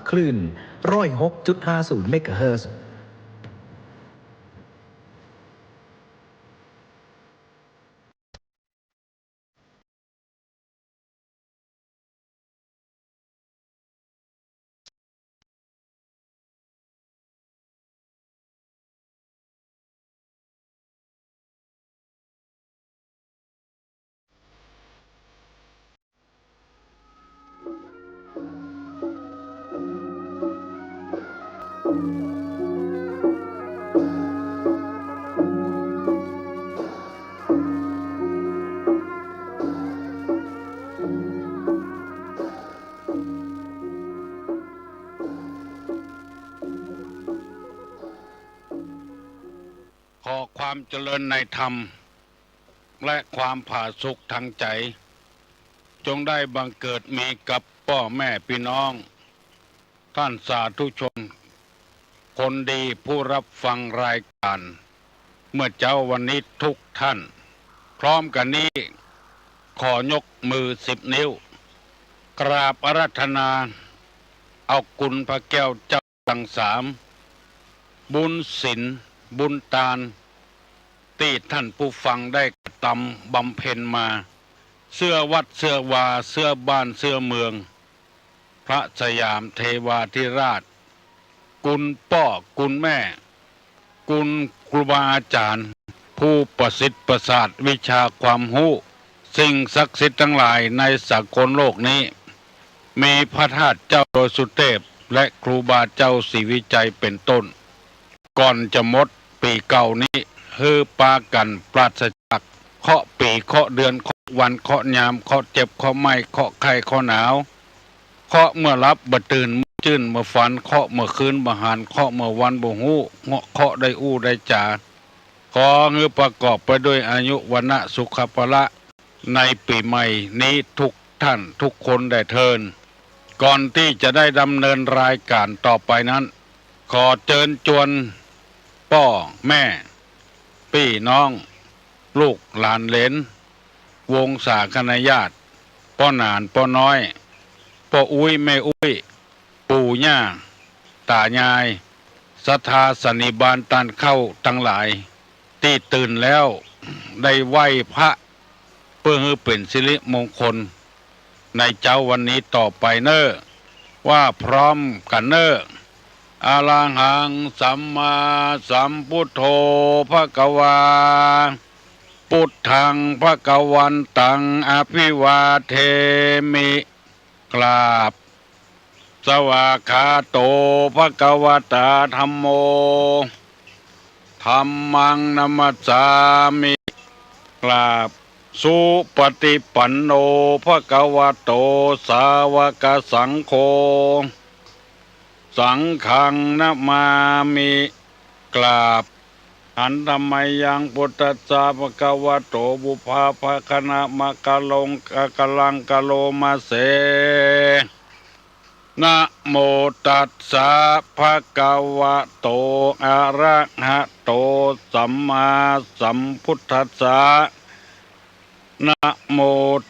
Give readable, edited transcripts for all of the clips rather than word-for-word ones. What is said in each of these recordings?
คลื่น106.50 เมกะเฮิรตซ์ขอความเจริญในธรรมและความผาสุกทางใจจงได้บังเกิดมีกับพ่อแม่พี่น้องท่านสาธุชนคนดีผู้รับฟังรายการเมื่อเจ้าวันนี้ทุกท่านพร้อมกันนี้ขอยกมือ10 นิ้วกราบอาราธนาเอากุณพระแก้วเจ้าทั้ง3บุญศีลบุญทานที่ท่านผู้ฟังได้กระทำบำเพ็ญมาเสื้อวัดเสื้อวาเสื้อบ้านเสื้อเมืองพระสยามเทวาธิราชกุณพ่อกุณแม่กุณครูบาอาจารย์ผู้ประสิทธิ์ประสาทวิชาความรู้สิ่งศักดิ์สิทธิ์ทั้งหลายในสากลโลกนี้มีพระธาตุเจ้าโดยสุเทพและครูบาเจ้าศรีวิจัยเป็นต้นก่อนจะหมดปีเก่านี้ปากันปราศจากเคาะปีเคาะเดือนเคาะวันเคาะยามเคาะเจ็บเคาะไม่เคาะไข้เคาะหนาวเคาะเมื่อรับบ่ตื่นเมื่อจื้นเมื่อฝันเคาะเมื่อคืนบ่หานเคาะเมื่อวันบ่ฮู้เคาะได้อู้ได้จาขอให้ประกอบไปด้วยอายุวนะสุขภละในปีใหม่นี้ทุกท่านทุกคนได้เทินก่อนที่จะได้ดำเนินรายการต่อไปนั้นขอเชิญชวนพ่อแม่พี่น้องลูกหลานเหลนวงศาคณาญาติพ่อหนานพ่อน้อยพ่ออุ้ยแม่อุ้ยปู่ย่าตายายศรัทธาสันนิบาตตันเข้าทั้งหลายที่ตื่นแล้วได้ไหว้พระเพื่อให้เป็นสิริมงคลในเจ้าวันนี้ต่อไปเนอว่าพร้อมกันเนออะระหังสัมมาสัมพุทโธภควาพุทธังภควันตังอภิวาเทมิกราบสวากขาโตภควตาธัมโมธัมมังนัมสสามิกราบสุปฏิปันโนภควโตสาวกสังโฆสังฆังนะมามิกราบอันธรรมยังพุทธัสสะภะคะวะโตบุพาภคณะมะกะลงกะลังกะโลมาเสนะโมตัสสะภะคะวะโตอะระหะโตสัมมาสัมพุทธัสสะนะโม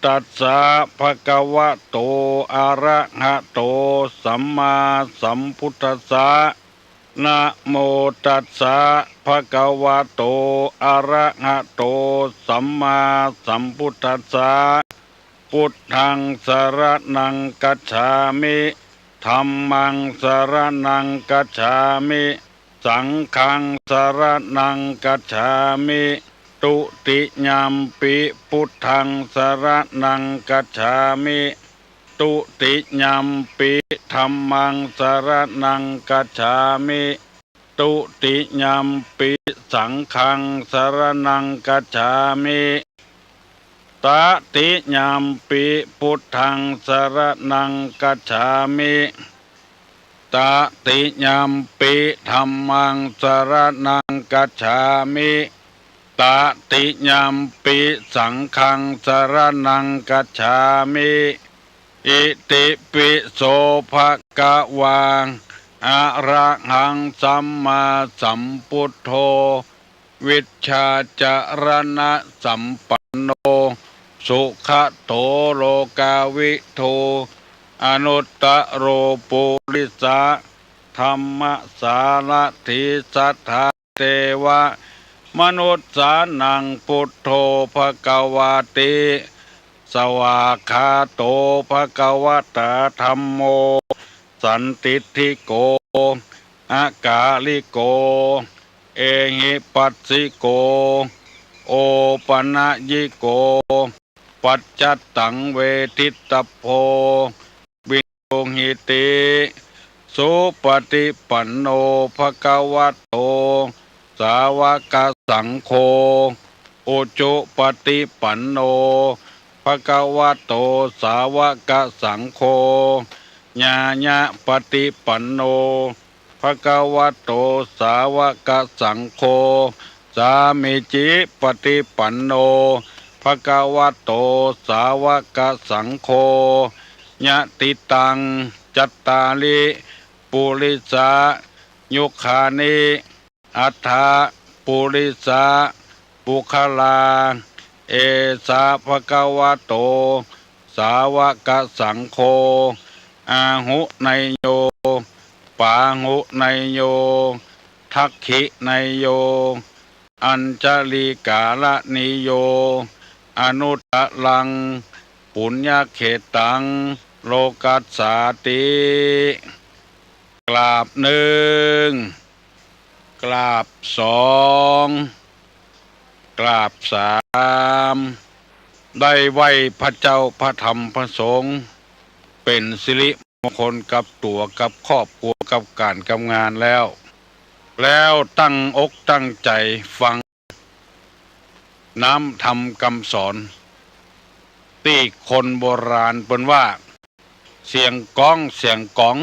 ตัสสะภะคะวะโตอะระหะโตสัมมาสัมพุทธัสสะนะโมตัสสะภะคะวะโตอะระหะโตสัมมาสัมพุทธัสสะพุทธังสรณังกัจฉามิธัมมังสรณังกัจฉามิสังฆังสรณังกัจฉามิตุติญัมปิพุทธังสรณังกัจฉามิตุติญัมปิธัมมังสรณังกัจฉามิตุติญัมปิสังฆังสรณังกัจฉามิตติญัมปิพุทธังสรณังกัจฉามิตติญัมปิธัมมังสรณังกัจฉามิตติญัมปิสังฆังสรณังกัจฉามิอิติปิโสภะคะวะอะระหังสัมมาสัมพุทโธวิชชาจารณะสัมปันโนสุขโตโลกาวิโทอ อนุตตโรปุริสะธรรมสารถิสัทธาเทวะมนุษย์สานังพุทโธภควาติสวากขาโตภควตาธัมโมสันติทิโกอากาลิโกเอหิปัสสิโกโอปนะยิโกปัจจัตตังเวทิตตโพวิโยหิติสุปฏิปันโนภควโตสาวกสังโฆอุจุปฏิปันโนภควโตสาวกสังโฆญาญะปฏิปันโนภควโตสาวกสังโฆสามิจิปฏิปันโนภควโตสาวกสังโฆญะติตังจัตตาลิปุริสายุคานิอัฏฐปุริสาปุคลาเอสาภควโตสาวกสังโฆอาหุไนโยปาหุไนโยทักขิไนโยอัญจลิกาลนิโยอนุตตลังปุญญเขตังโลกัสสาติกราบหนึ่งกราบสองกราบสามได้ไหว้พระเจ้าพระธรรมพระสงฆ์เป็นสิริมงคลกับตัวกับครอบครัวกับการกำงานแล้วตั้งอกตั้งใจฟังน้ำธรรมคำสอนที่คนโบราณเป็นว่าเสียงก้องเสียงก้อง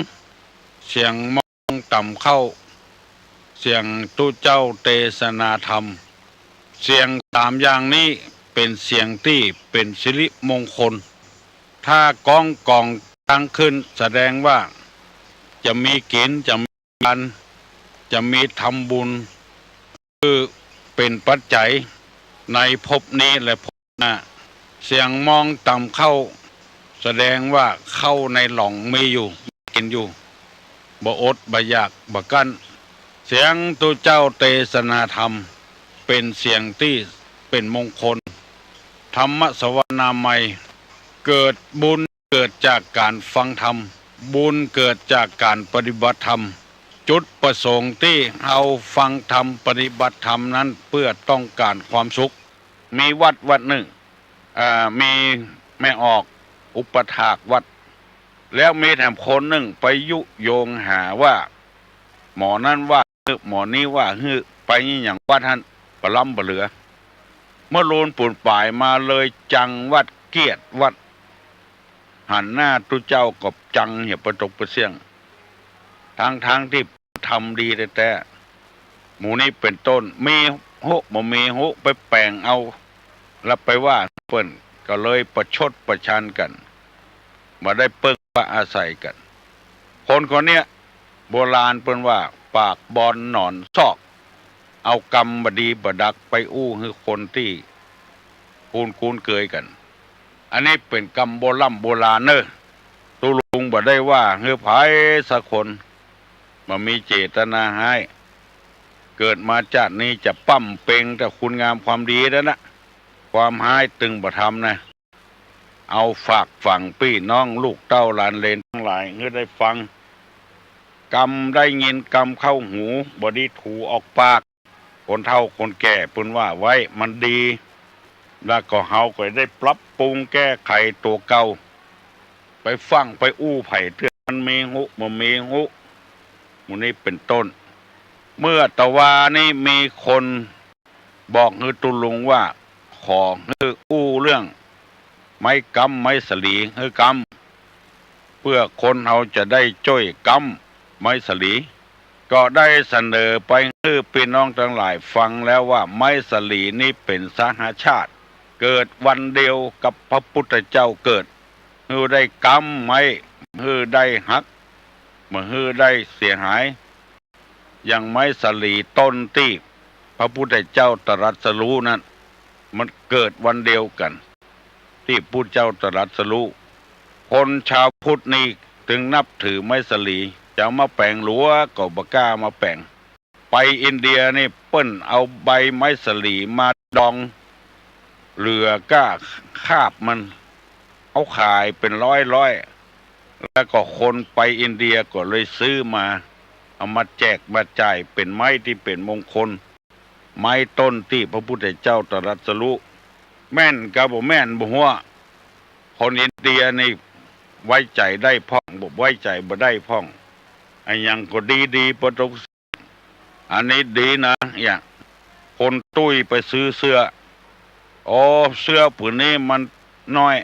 เสียงมองต่ำเข้าเสียงตุเจ้าเทศนาธรรมเสียงสามอย่างนี้เป็นเสียงที่เป็นสิริมงคลถ้าก้องกองตั้งขึ้นแสดงว่าจะมีเกณฑ์จะมีการจะมีทำบุญคือเป็นปัจจัยในภพนี้และภพหน้าเสียงมองต่ำเข้าแสดงว่าเข้าในหล่องมีอยู่กินอยู่บ่อดบ่อยากบ่กั้นเสียงตุเจ้าเทศนาธรรมเป็นเสียงที่เป็นมงคลธรรมสวนาใหม่เกิดบุญเกิดจากการฟังธรรมบุญเกิดจากการปฏิบัติธรรมจุดประสงค์ที่เราฟังธรรมปฏิบัติธรรมนั้นเพื่อต้องการความสุขมีวัดหนึ่งมีแม่ออกอุปถากวัดแล้วมีแถมคนหนึ่งไปยุโยงหาว่าหมอนั้นว่าหมอนี้ว่าไปนี่อย่างวัดท่านปล้ำปเหลือเมื่อโลนปุ่นป่ายมาเลยจังวัดเกียรติวัดหันหน้าตุเจ้ากับจังเหี่ยประตกประเสียงทางที่ทำดีแต่หมูนี้เป็นต้นมีหุบ่มีหุไปแปลงเอาแล้วไปว่าเปิ้นก็เลยประชดประชันกันมาได้เปิ้งว่าอาศัยกันคนคนเนี้ยโบราณเปิ้นว่าปากบอลหนอนซอกเอากรรมบดีบดักไปอู้คือคนที่คูนเกยกันอันนี้เป็นกรรมโบราณเนอะตุลุงบ่ได้ว่าเฮือไผสักคนมามีเจตนาให้เกิดมาชาตินี้จะปั้มเป่งแต่คุณงามความดีแล้วนะความหายตึงบ่ทำนะเอาฝากฝังพี่น้องลูกเต้าหลานเลนทั้งหลายเพื่อได้ฟังกรรมได้ยินกรรมเข้าหูบดีถูออกปากคนเฒ่าคนแก่พูนว่าไว้มันดีแล้วก็เฮาก็ได้ปรับปรุงแก้ไขตัวเก่าไปฟังไปอู้ไผ่เถื่อนมันมีหุบ่มีหุมูนี้เป็นต้นเมื่อตะวานี่มีคนบอกฮือตุลุงว่าขอฮืออู้เรื่องไม้กำไม้สลีฮือกำเพื่อคนเฮาจะได้จ้อยกำไม้สลีก็ได้เสนอไปฮือพี่น้องทั้งหลายฟังแล้วว่าไม้สลีนี่เป็นสหชาติเกิดวันเดียวกับพระพุทธเจ้าเกิดฮือได้กำไม้ฮือได้หักมาฮือได้เสียหายอย่างไม้สลีต้นที่พระพุทธเจ้าตรัสรู้นั้นมันเกิดวันเดียวกันที่พุทธเจ้าตรัสรู้ คนชาวพุทธนี่ถึงนับถือไม้สลีจะมาแปลงหลัวก็บ่กล้ามาแปลงไปอินเดียนี่เปิ้นเอาใบไม้สลีมาดองเรือก้าคาบมันเอาขายเป็นร้อยแล้วก็คนไปอินเดียก็เลยซื้อมาเอามาแจกมาจ่ายเป็นไม้ที่เป็นมงคลไม้ต้นที่พระพุทธเจ้าตรัสรู้แม่นกับบ่แม่นบ่ฮู้คนอินเดียนี่ไว้ใจได้พ่องบ่ไว้ใจบ่ได้พ่องอันยังก็ดีๆบ่ต้องอันนี้ดีนะอย่างคนตุ้ยไปซื้อเสื้อโอ้เสื้อผืนนี้มันน้อย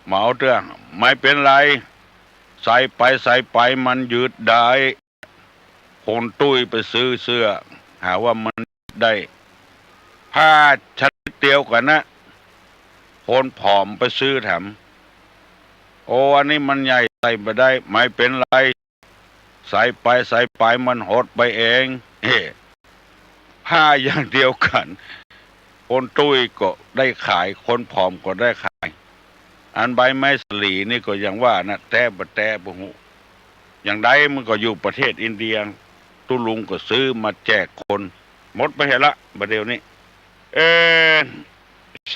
เหมาเถอะไม่เป็นไรใส่ไปมันยืดได้คนตุ้ยไปซื้อเสื้อหาว่ามันได้ผ้าชนิดเดียวกันนะคนผอมไปซื้อแถมโอ้อันนี้มันใหญ่ใส่ไม่ได้ไม่เป็นไรใส่ไปมันหดไปเองผ้าอย่างเดียวกันคนตุ้ยก็ได้ขายคนผอมก็ได้ขายอันใบไม้สลีนี่ก็ยังว่านะแต่บ่ฮู้อย่างใดมันก็อยู่ประเทศอินเดียตุลุงก็ซื้อมาแจกคนหมดไปเห็นละประเดี๋ยวนี้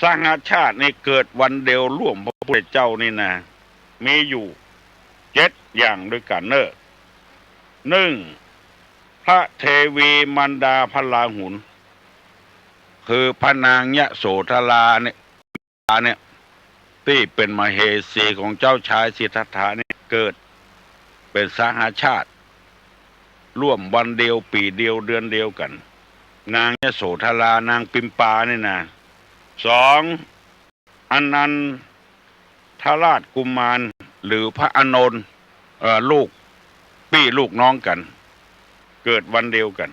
สหชาตินี่เกิดวันเดียวร่วมพระพุทธเจ้านี่นะมีอยู่7อย่างด้วยกันเนอะ1พระเทวีมันดาพระราหุลคือพระนางยโสธราเนี่ยที่เป็นมเหสีของเจ้าชายสิทธัตถะเนี่ยเกิดเป็นสหชาติร่วมวันเดียวปีเดียวเดือนเดียวกันนางยโสธรานางปิมปาเนี่ยนะ2อนันทราชกุมารหรือพระอานนท์ลูกพี่ลูกน้องกันเกิดวันเดียวกัน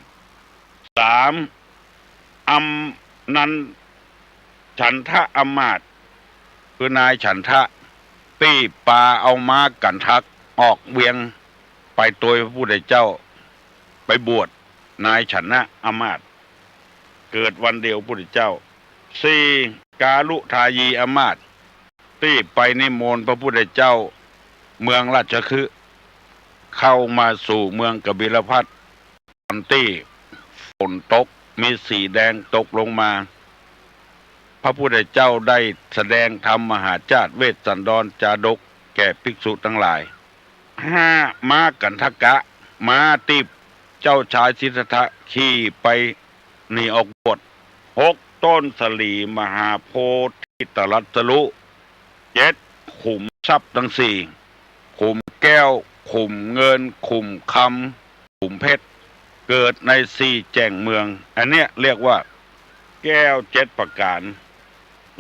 3อำนันฉันทะอมาตย์คือนายฉันทะตีปาเอาม้ากันทักออกเวียงไปตัวพระพุทธเจ้าไปบวชนายฉันทะอมาตย์เกิดวันเดียวพระพุทธเจ้า4กาลุทายีอมาตย์ที่ไปนิมนต์พระพุทธเจ้าเมืองราชคฤห์เข้ามาสู่เมืองกบิลพัสตอนที่ฝนตกมีสีแดงตกลงมาพระพุทธเจ้าได้แสดงธรรมมหาจาตุเวสสันดรจาดกแก่ภิกษุทั้งหลาย5ม้ากันทกะม้าที่เจ้าชายสิทธัตถะขี่ไปหนีออกบวช6ต้นสลีมหาโพธิตรัสรู้7ขุมทรัพย์ทั้ง4ขุมแก้วขุมเงินขุมคำขุมเพชรเกิดใน4แจ่งเมืองอันเนี้ยเรียกว่าแก้ว7ประการ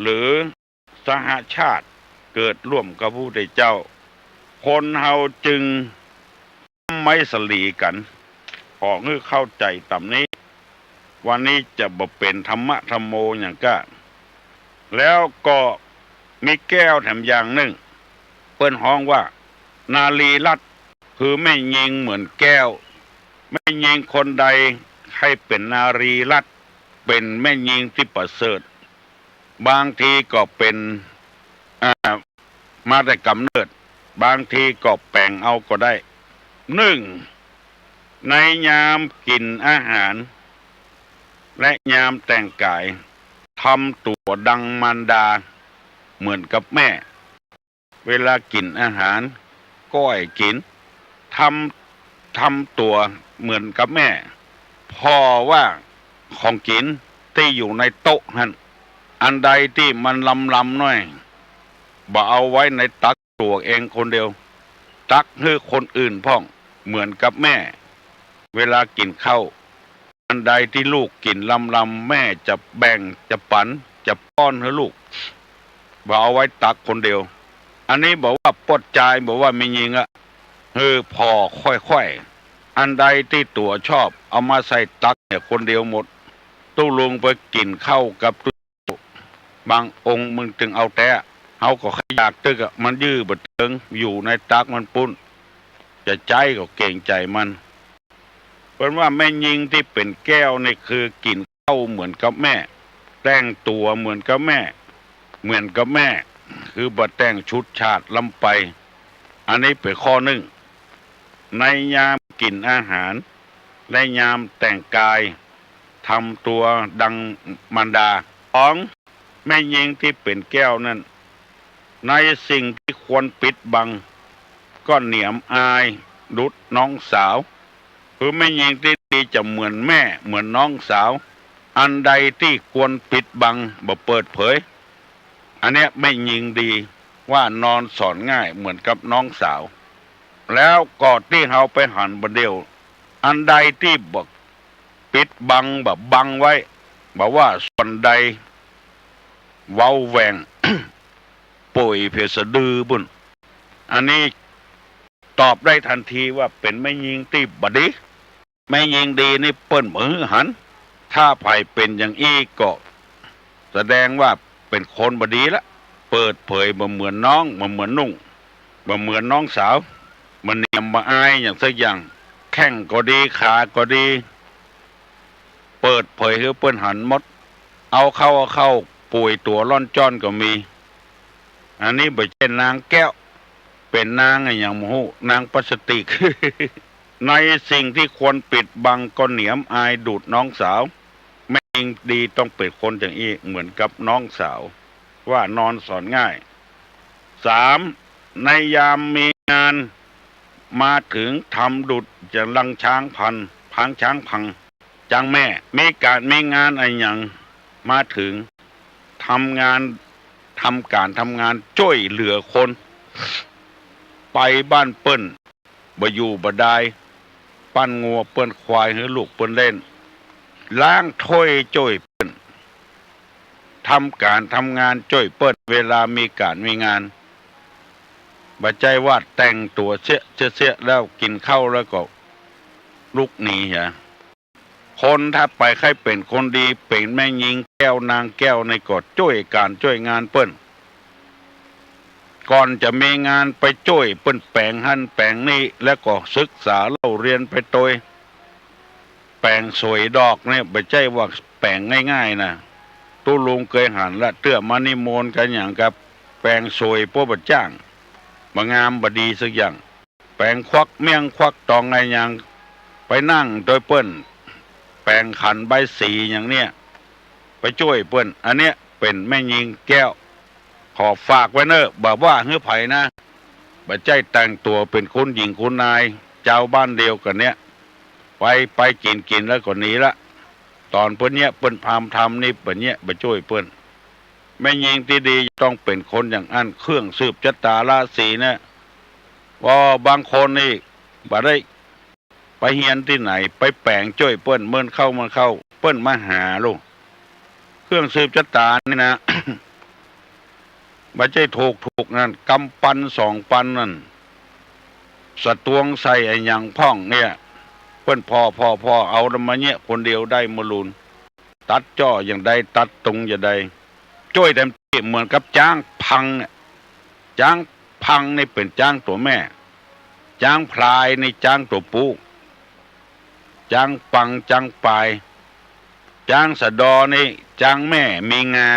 หรือสหชาติเกิดร่วมกับพระพุทธเจ้าคนเฮาจึงไม่สลีกันขอให้เข้าใจตามนี้วันนี้จะบ่เป็นธรรมะธรรมโมอย่างก็แล้วก็มีแก้วแถมอย่างหนึ่งเปิ้นฮ้องว่านารีรัตน์คือไม่ยิงเหมือนแก้วไม่ยิงคนใดให้เป็นนารีรัตน์เป็นแม่ยิงที่ประเสริฐบางทีก็เป็นมาแต่กำเนิดบางทีก็แปลงเอาก็ได้1ในยามกินอาหารและยามแต่งกายทำตัวดังมารดาเหมือนกับแม่เวลากินอาหารก้อยกินทำตัวเหมือนกับแม่พอว่าของกินที่อยู่ในโต๊ะนั่นอันใดที่มันลำหน่อยบ่เอาไว้ในตักตัวเองคนเดียวตักให้คนอื่นพ่องเหมือนกับแม่เวลากินข้าวอันใดที่ลูกกินลำแม่จะแบ่งจะปันจะป้อนให้ลูกบ่เอาไว้ตักคนเดียวอันนี้บอกว่าปดใจบอกว่าไม่ยิงอะพอค่อยๆอันใดที่ตัวชอบเอามาใส่ตักเนี่ยคนเดียวหมดตู้ลงไปกินข้าวกับบางองค์มึงจึงเอาแต่เขาก็อยากตึกอะมันยื้อบัดเทิงอยู่ในตักมันปุ้นจะใจก็เก่งใจมันเพราะว่าแม่ยิงที่เป็นแก้วนี่คือกินข้าวเหมือนกับแม่แต่งตัวเหมือนกับแม่คือบัดแต่งชุดชาติลำไป อันนี้เป็นข้อหนึ่งในยามกินอาหารและยามแต่งกายทำตัวดังมารดาของแม่หญิงที่เป็นแก้วนั้นในสิ่งที่ควรปิดบังก็เหนียมอายดุจน้องสาวคือแม่หญิงที่ดีจะเหมือนแม่เหมือนน้องสาวอันใดที่ควรปิดบังบ่เปิดเผยอันเนี้ยแม่หญิงดีว่านอนสอนง่ายเหมือนกับน้องสาวแล้วก่อนที่เฮาไปหันบ่เดียวอันใดที่บอกปิดบังแบบบังไว้บอกว่าส่วนใดเว้าแหวง ป่วยเพสะดือบุญอันนี้ตอบได้ทันทีว่าเป็นแม่หญิงที่บดีแม่หญิงดีนี่เปิ้นมือหันถ้าไผเป็นอย่างอี้ก็แสดงว่าเป็นคนบดีละเปิดเผยบ่เหมือนน้องบ่เหมือนนุ่งบ่เหมือนน้องสาวมันเนียมมาอายอย่างสักอย่างแข้งก็ดีขาก็ดีเปิดเผยคือเปิ้นหันหมดเอาเข้าป่วยตัวร่อนจ้อนก็มีอันนี้บ่ใช่นางแก้วเป็นนางอย่างมโหนางพลาสติก ในสิ่งที่ควรปิดบังก็เหนียมอายดูดน้องสาวแม่หญิงดีต้องเป็นคนอย่างนี้เหมือนกับน้องสาวว่านอนสอนง่าย3ในยามมีงานมาถึงทำดุจจะลังช้างพันพังช้างพังจังแม่มีการมีงานอะไรอย่างมาถึงทำงานช่วยเหลือคนไปบ้านเปิ้นบ่อยู่บ่ได้ปั้นงัวเปิ้นควายให้ลูกเปิ้นเล่นล้างถ้วยช่วยเปิ้นทำงานช่วยเปิ้นเวลามีการมีงานบ่ใจว่าแต่งตัวเสียแล้วกินข้าวแล้วก็ลุกหนีฮะคนถ้าไปใครเป็นคนดีเป็นแม่หญิงแก้วนางแก้วในกอดช่วยงานเปิ้นก่อนจะมีงานไปช่วยเปิ้นแปลงหั่นแปลงนี่แล้วก็ศึกษาเล่าเรียนไปโดยแปลงสวยดอกเนี่ยไม่ใช่ว่าแปลงง่ายๆนะตู้ลุงเคยหันละเตื้อมานิมนต์กันอย่างกับแปลงสวยพวกบัดจ้างบางามบดีสักอย่างแปลงควักเมี่ยงควักตองไงอย่างไปนั่งโดยเปิ้นแปลงขันใบสีอย่างเนี้ยไปช่วยเปิ้นอันเนี้ยเป็นแม่หญิงแก้วขอฝากไว้เนอะบอกว่าเฮือไผ่นะบ่ใจแต่งตัวเป็นคุณหญิงคุณนายเจ้าบ้านเดียวกันเนี้ยไปกินแล้วก็หนีละตอนเปิ้นเนี้ยเปิ้นพามทำนี่เปิ้นเนี้ยบ่ช่วยเปิ้นแม่หญิงที่ดีต้องเป็นคนอย่างอันเครื่องสืบชะตาราศีนะว่าบางคนนี่บ่ได้ไปเฮียนที่ไหนไปแปลงช่วยเปิ้นเมื่อเข้าเปิ้นมาหาลูกเครื่องสืบชะตานี่นะ บ่ใช่ถูกนั่นกำปั้น2 ปันนั่นสะตวงใส่ไอ้หยังพ่องเนี่ยเพิ่นพ่อเอามาเนี่ยคนเดียวได้มลุนตัดจ้ออย่างใดตัดตรงอย่างใดจ้อยเต็มที่เหมือนกับจ้างพังจ้างพังนี่เป็นจ้างตัวแม่จ้างพลายในจ้างตัวปูจ้างปังจ้างปลายจ้างสะดอนี่จ้างแม่มีงา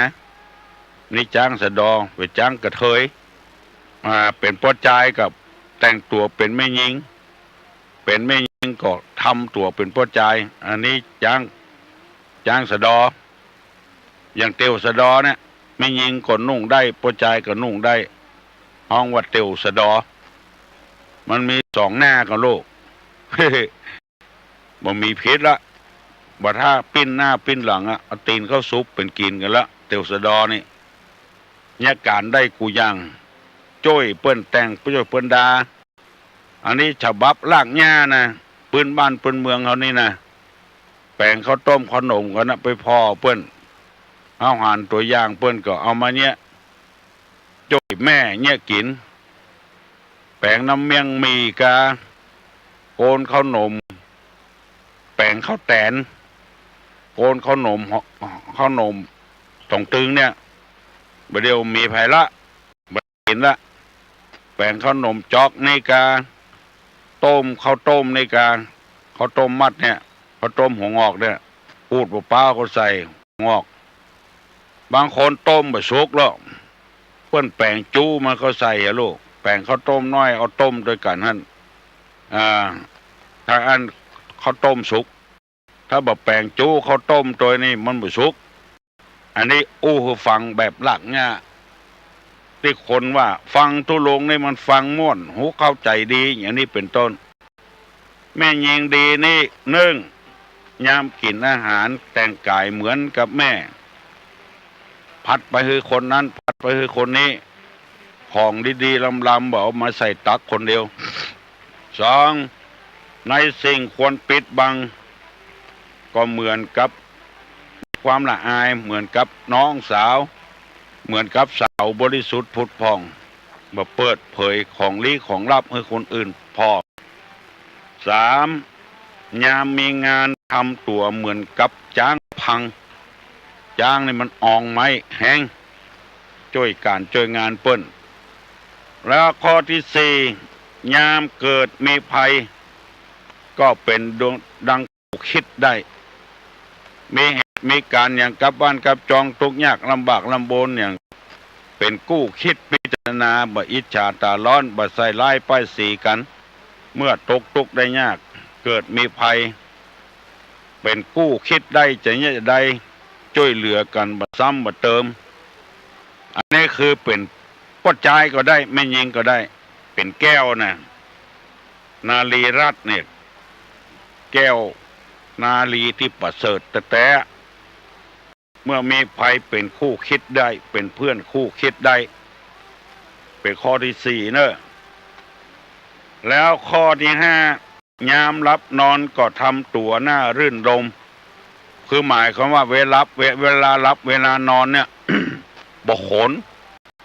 นี่จ้างสะดอไปจ้างกระเทยเป็นพ่อชายกับแต่งตัวเป็นแม่หญิงก็ทำตัวเป็นพ่อชายอันนี้จ้างสะดออย่างเตียวสะดอเนี่ยแม่หญิงก็นุ่งได้พ่อชายก็นุ่งได้ห้องว่าเตียวสะดอมันมี2 หน้ากับโลก บ่มีพิษละบ่ถ้าปิ้นหน้าปิ้นหลังเอาตีนเข้าซุปเป็นกินกันละเตียวสะดอนี่เนี่ยการได้กูยังจ้อยเปิ้นแต่งจ้อยเปิ้นดาอันนี้ฉบับลากหญ้านะปืนบ้านปืนเมืองเขานี่นะแปลงข้าวต้มขนมกันนะไปพ่อเปิ้นเอาหารตัวอย่างเปิ้นก็เอามาเนี่ยจ้อยแม่เนี่ยกินแปลงน้ำเมียงมีกาโกนข้าวนมแปลงข้าวแตนโกนข้าวนมตองตึงเนี่ยบ่เดียวมีไผละบ่กินละแปลงข้าวนมจอกในกาข้าวต้มในกาข้าวต้มมัดเนี่ยข้าวต้มหัวงอกเนี่ยพูดเปล่าๆก็ใส่งอกบางคนต้มบ่สุกแล้วเปิ้นแปลงจู้มันก็ใส่ลูก แป้งข้าวต้มน้อยเอาต้มด้วยกันหั่นถ้าอันข้าวต้มสุกถ้าแบบแป้งจู้ข้าวต้มตัวนี้มันบ่สุกอันนี้อู้คือฟังแบบหลักเนี่ยที่คนว่าฟังตุลงนี่มันฟังม่วนหูเข้าใจดีอย่างนี้เป็นต้นแม่ยิงดีนี่นึ่งยามกินอาหารแต่งกายเหมือนกับแม่พัดไปคือคนนั้นพัดไปคือคนนี้ของดีๆลำๆบอกมาใส่ตักคนเดียวสองในสิ่งควรปิดบังก็เหมือนกับความละอายเหมือนกับน้องสาวเหมือนกับสาวบริสุทธิ์ผุดผ่องมาเปิดเผยของลี้ของลับให้คนอื่นพอสามยามมีงานทำตัวเหมือนกับจ้างพังจ้างนี่มันอองไม้แห้งช่วยการช่วยงานเปิ้นแล้วข้อที่สี่ยามเกิดมีภัยก็เป็นดวงดังคิดได้มีการอย่างกับบ้านกับจองทุกข์ยากลำบากลำบนอย่างเป็นกู้คิดพิจารณาบ่อิจฉาตาร้อนบ่ใส่ร้ายป้ายสีกันเมื่อตกทุกข์ได้ยากเกิดมีภัยเป็นกู้คิดได้จะเนี่ยจะได้ช่วยเหลือกันบ่ซ้ำบ่เติมอันนี้คือเป็นป้อใจก็ได้ไม่ยิงก็ได้เป็นแก้วนะนาลีรัตน์เนี่ยแก้วนาลีที่ประเสริฐแต่เมื่อมีภัยเป็นคู่คิดได้เป็นเพื่อนคู่คิดได้เป็นข้อที่สี่เนอะแล้วข้อที่ห้ายามรับนอนก็ทำตัวหน้ารื่นรมคือหมายความว่าเวลารับเวลานอนเนี่ย บ่ขน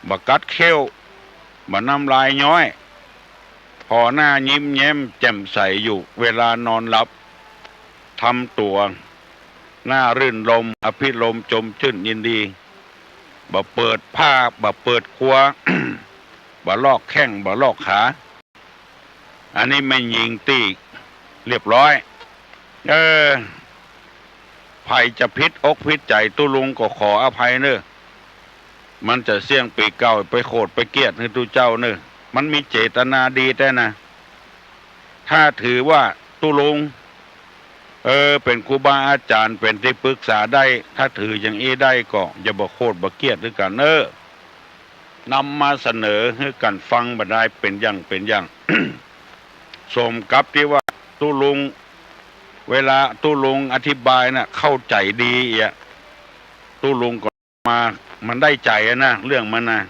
บ่กัดเขี้ยวบ่น้ำลายย้อยพอหน้ายิ้มแย้มแจ่มใสอยู่เวลานอนหลับทำตัวหน้ารื่นรมอภิรมย์จมชื่นยินดีบ่เปิดผ้าบ่เปิดครัว บ่ลอกแข้งบ่ลอกขาอันนี้ไม่ยิงตีเรียบร้อยภัยจะพิษอกพิษใจตุลุงก็ขออภัยเนอะมันจะเสี่ยงปีเก่าไปโคตรไปเกียดให้ตุเจ้าเนอะมันมีเจตนาดีแต่นะถ้าถือว่าตุลุงเป็นครูบาอาจารย์เป็นที่ปรึกษาได้ถ้าถืออย่างนี้ได้ก็อย่าบ่โคตรบ่เกียดด้วยกันนำมาเสนอให้กันฟังบ่ได้เป็นอย่าง สมกับที่ว่าตุลุงเวลาตุลุงอธิบายนะเข้าใจดีตุลุงก็มามันได้ใจนะเรื่องมันนะ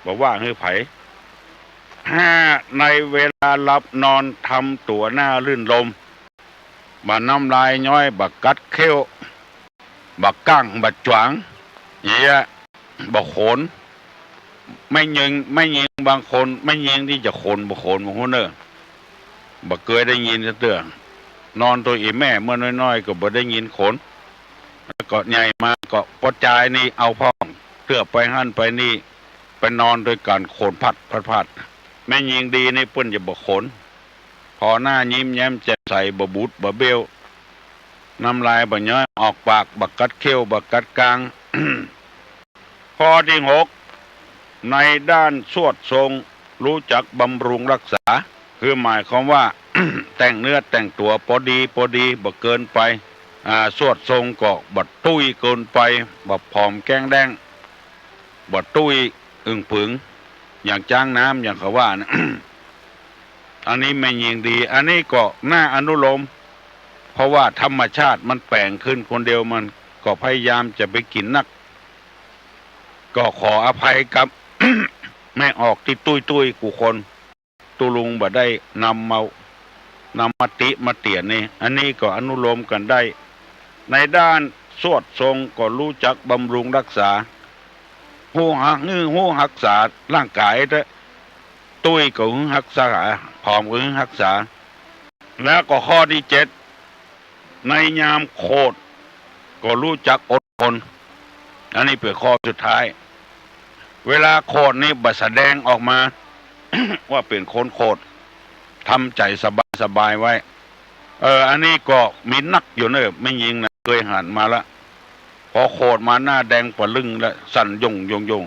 บอกว่าให้ไผในเวลาหลับนอนทำตัวหน้ารื่นรมบ่น้ำลายย้อยบ่กัดเขี้ยวบ่ก้างบ่จวางอย่างเงี้ยบ่โขนไม่ยิงบางคนไม่ยิงที่จะโขนบ่โขนบางคนบ่เคยได้ยินเตือนนอนตัวอีแม่เมื่อน้อยๆก็บ่ได้ยินโขนแล้วก็ใหญ่มาก็ปอจายนี่เอาพ่องเตื้อไปหั่นไปนี่ไปนอนโดยการโขนพัดแม่ยิงดีนี่เปิ้นจะบ่โขนพอหน้ายิ้มแย้มแจ่มใสบ่บูดบ่เบี้ยวน้ำลายบ่ย้อยออกปากบ่กัดเขี้ยวบ่กัดกลาง ข้อที่หกในด้านสวดทรงรู้จักบำรุงรักษาคือหมายความว่า แต่งเนื้อแต่งตัวพอดีบ่เกินไปสวดทรงก็บ่ตุ้ยเกินไปบ่ผอมแกงแดงบ่ตุ้ยอึ่งผึงอย่างจ้างน้ำอย่างเขาว่านะ อันนี้ไม่ยิงดีอันนี้ก็น่าอนุโลมเพราะว่าธรรมชาติมันแปลงขึ้นคนเดียวมันก็พยายามจะไปกินนักก็ขออภัยกับ แม่ออกที่ตุ้ยกูคนตุลุงบ่ได้นำมาติมาเตียนนี่อันนี้ก็อนุโลมกันได้ในด้านสวดทรงก็รู้จักบำรุงรักษาหูรักษาร่างกายแต่ตุ้ยก็รักษาผอมก็รักษาแล้วก็ข้อที่เจ็ดในยามโคตรก็รู้จักอดทนอันนี้เป็นข้อสุดท้ายเวลาโคตรนี่บัดแสดงออกมา ว่าเป็นคนโคตรทำใจสบายไว้อันนี้ก็มีนักอยู่เนอะไม่ยิงนะเคยหันมาละพอโคตรมาหน้าแดงปะลึงแล้วสั่นยง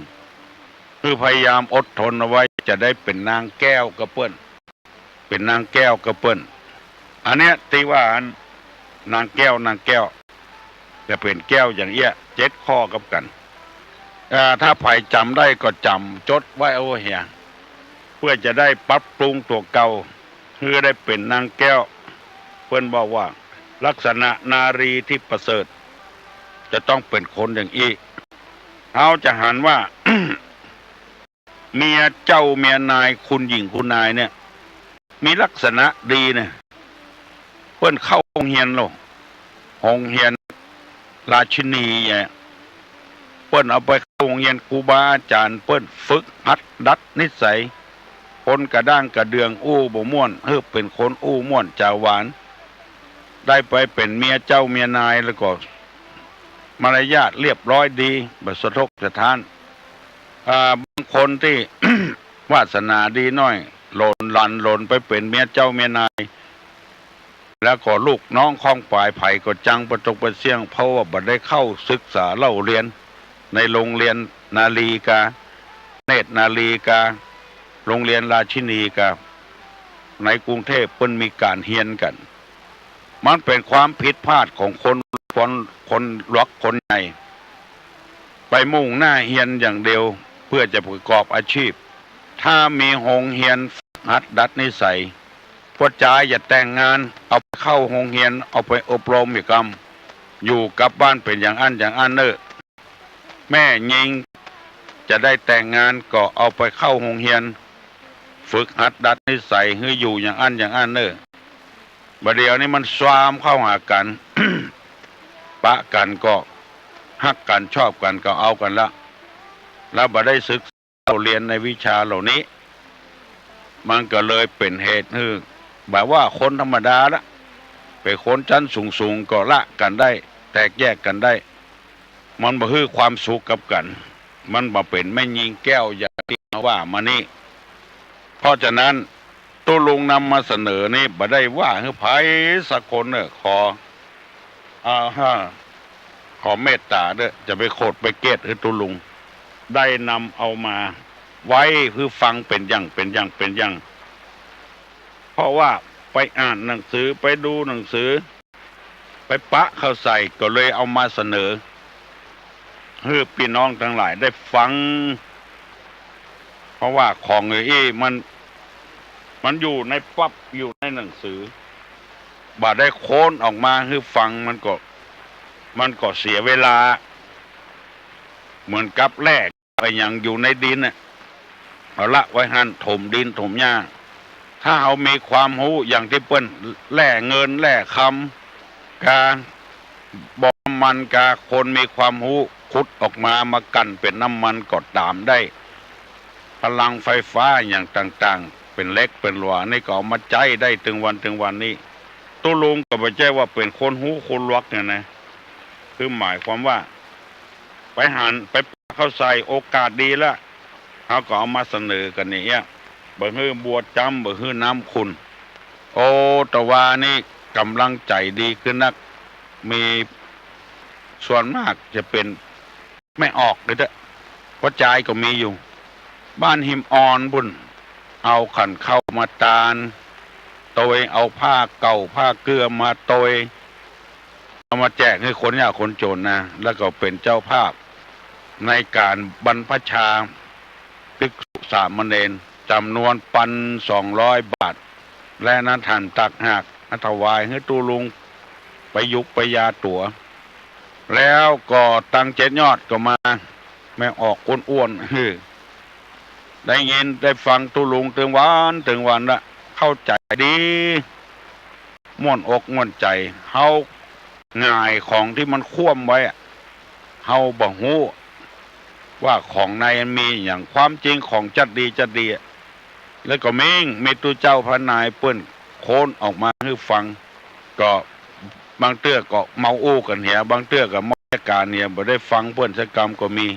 คือพยายามอดทนเอาไว้ใจ จะได้เป็นนางแก้วกระเปิ้นเป็นนางแก้วกระเปิ้นอันเนี้ยที่ว่านางแก้วนางแก้วจะเป็นแก้วอย่างเอี้ย7 ข้อกับกันถ้าใครจำได้ก็จำจดไว้เอาเหียเพื่อจะได้ปรับปรุงตัวเก่าเพื่อได้เป็นนางแก้วเพื่อนบอกว่าลักษณะนารีที่ประเสริฐจะต้องเป็นคนอย่างอี้เอาจะหันว่า เมียเจ้าเมียนายคุณหญิงคุณนายเนี่ยมีลักษณะดีเนี่ยเพื่อนเข้าโรงเรียนหรอโรงเรียนราชินีเนี่ยเปิ้นเอาไปเข้าโรงเรียนครูบาอาจารย์เปิ้นฝึกหัดดัดนิสัยคนกระด้างกระเดืองอู้บ่ม่วนเป็นคนอู้ม่วนจาหวานได้ไปเป็นเมียเจ้าเมียนายแล้วก็มารยาทเรียบร้อยดีบ่สะทกสะท้านบางคนที่ วาสนาดีน้อยหล่นไปเป็นเมียเจ้าเมียนายแล้วก็ลูกน้องข้องปลายไผ่ก็จังประจงประเสี่ยงเพราะว่าบ่ได้เข้าศึกษาเล่าเรียนในโรงเรียนนาลีกาเนตรนาลีกาโรงเรียนราชินีกาในกรุงเทพเพิ่นมีการเฮียนกันมันเป็นความผิดพลาดของคนล็อกคนใหญ่ไปมุ่งหน้าเฮียนอย่างเดียวเพื่อจะประกอบอาชีพถ้ามีโรงเรียนหัดดัดนิสัยพ่อจ๋าอย่าแต่งงานเอาไปเข้าโรงเรียนเอาไปอบรมอีกคำอยู่กับบ้านเป็นอย่างอันเนอะแม่ยิงจะได้แต่งงานก็เอาไปเข้าโรงเรียนฝึกหัดดัดนิสัยให้อยู่อย่างอันเนอะบัดเดี๋ยวนี้มันswามเข้าหากัน ปะกันก็ฮักกันชอบกันก็เอากันละแล้วบ่ได้ศึกษาเรียนในวิชาเหล่านี้มันก็เลยเป็นเหตุให้แบบว่าคนธรรมดาละเป็นคนชั้นสูงก็ละกันได้แตกแยกกันได้มันบ่ฮื้อความสุขกับกันมันบ่เป็นไม่ยิงแก้วอย่างที่ว่ามานี่เพราะฉะนั้นตัวลุงนำมาเสนอนี่บ่ได้ว่าให้ไผสักคนขอเมตตาเด้อจะไปโคตรไปเกตให้ตัวลุงได้นำเอามาไว้เพื่อฟังเป็นอย่างเพราะว่าไปอ่านหนังสือไปดูหนังสือไปปะเข้าใส่ก็เลยเอามาเสนอให้พี่น้องทั้งหลายได้ฟังเพราะว่าของมันอยู่ในปั๊บอยู่ในหนังสือบ่ได้โค้นออกมาให้ฟังมันก็เสียเวลาเหมือนกับแรกไปอย่างอยู่ในดินน่ะเอาละไว้หั่นถมดินถมหญ้าถ้าเอามีความรู้อย่างที่เปิ้นแล่เงินแล่คำกาบ่มันกาคนมีความรู้ขุดออกมากันเป็นน้ำมันก็ตามได้พลังไฟฟ้าอย่างต่างๆเป็นเล็กเป็นหลวงนี่ก็เอามาใจได้ถึงวันนี้ตัวลุงก็ไม่ใช่ว่าเป็นคนหูคนลวกเนี่ยนะคือหมายความว่าไปหันไปเข้าใส่โอกาสดีแล้วเขาก็เอามาเสนอกันเนี่ยบ่ฮื้อบวชจำบ่ฮื้อน้ำคุณโอ้ตะวานี่กำลังใจดีขึ้นนักมีส่วนมากจะเป็นไม่ออกเลยเด้อเพราะใจก็มีอยู่บ้านหิมอ่อนบุญเอาขันเข้ามาตาลโตยเอาผ้าเก่าผ้าเกลือมาโตยเอามาแจกให้คนยากคนจนนะแล้วก็เป็นเจ้าภาพในการบรรพชาภิกษุสามเณรจำนวน1,200 บาทและนั้นท่านตักหักถวายให้ตูลุงไปยุกไปยาตั๋วแล้วก็ตั้ง7 ยอดก็มาไม่ออกอ้วนๆได้ยินได้ฟังตูลุงถึงวันละเข้าใจดีม่วนอกม่วนใจเฮาง่ายของที่มันคว่ำไว้เฮาบ่ฮู้ว่าของในมีอย่างความจริงของจัดดีแล้วก็มีตัวเจ้าพระนายเปิ้นโค้นออกมาให้ฟังก็บางเตื้อก็เมาอู้กันเหียบางเตื้อก็มอการเนี่ยบ่ได้ฟังเปิ้นสักกรรมก็มี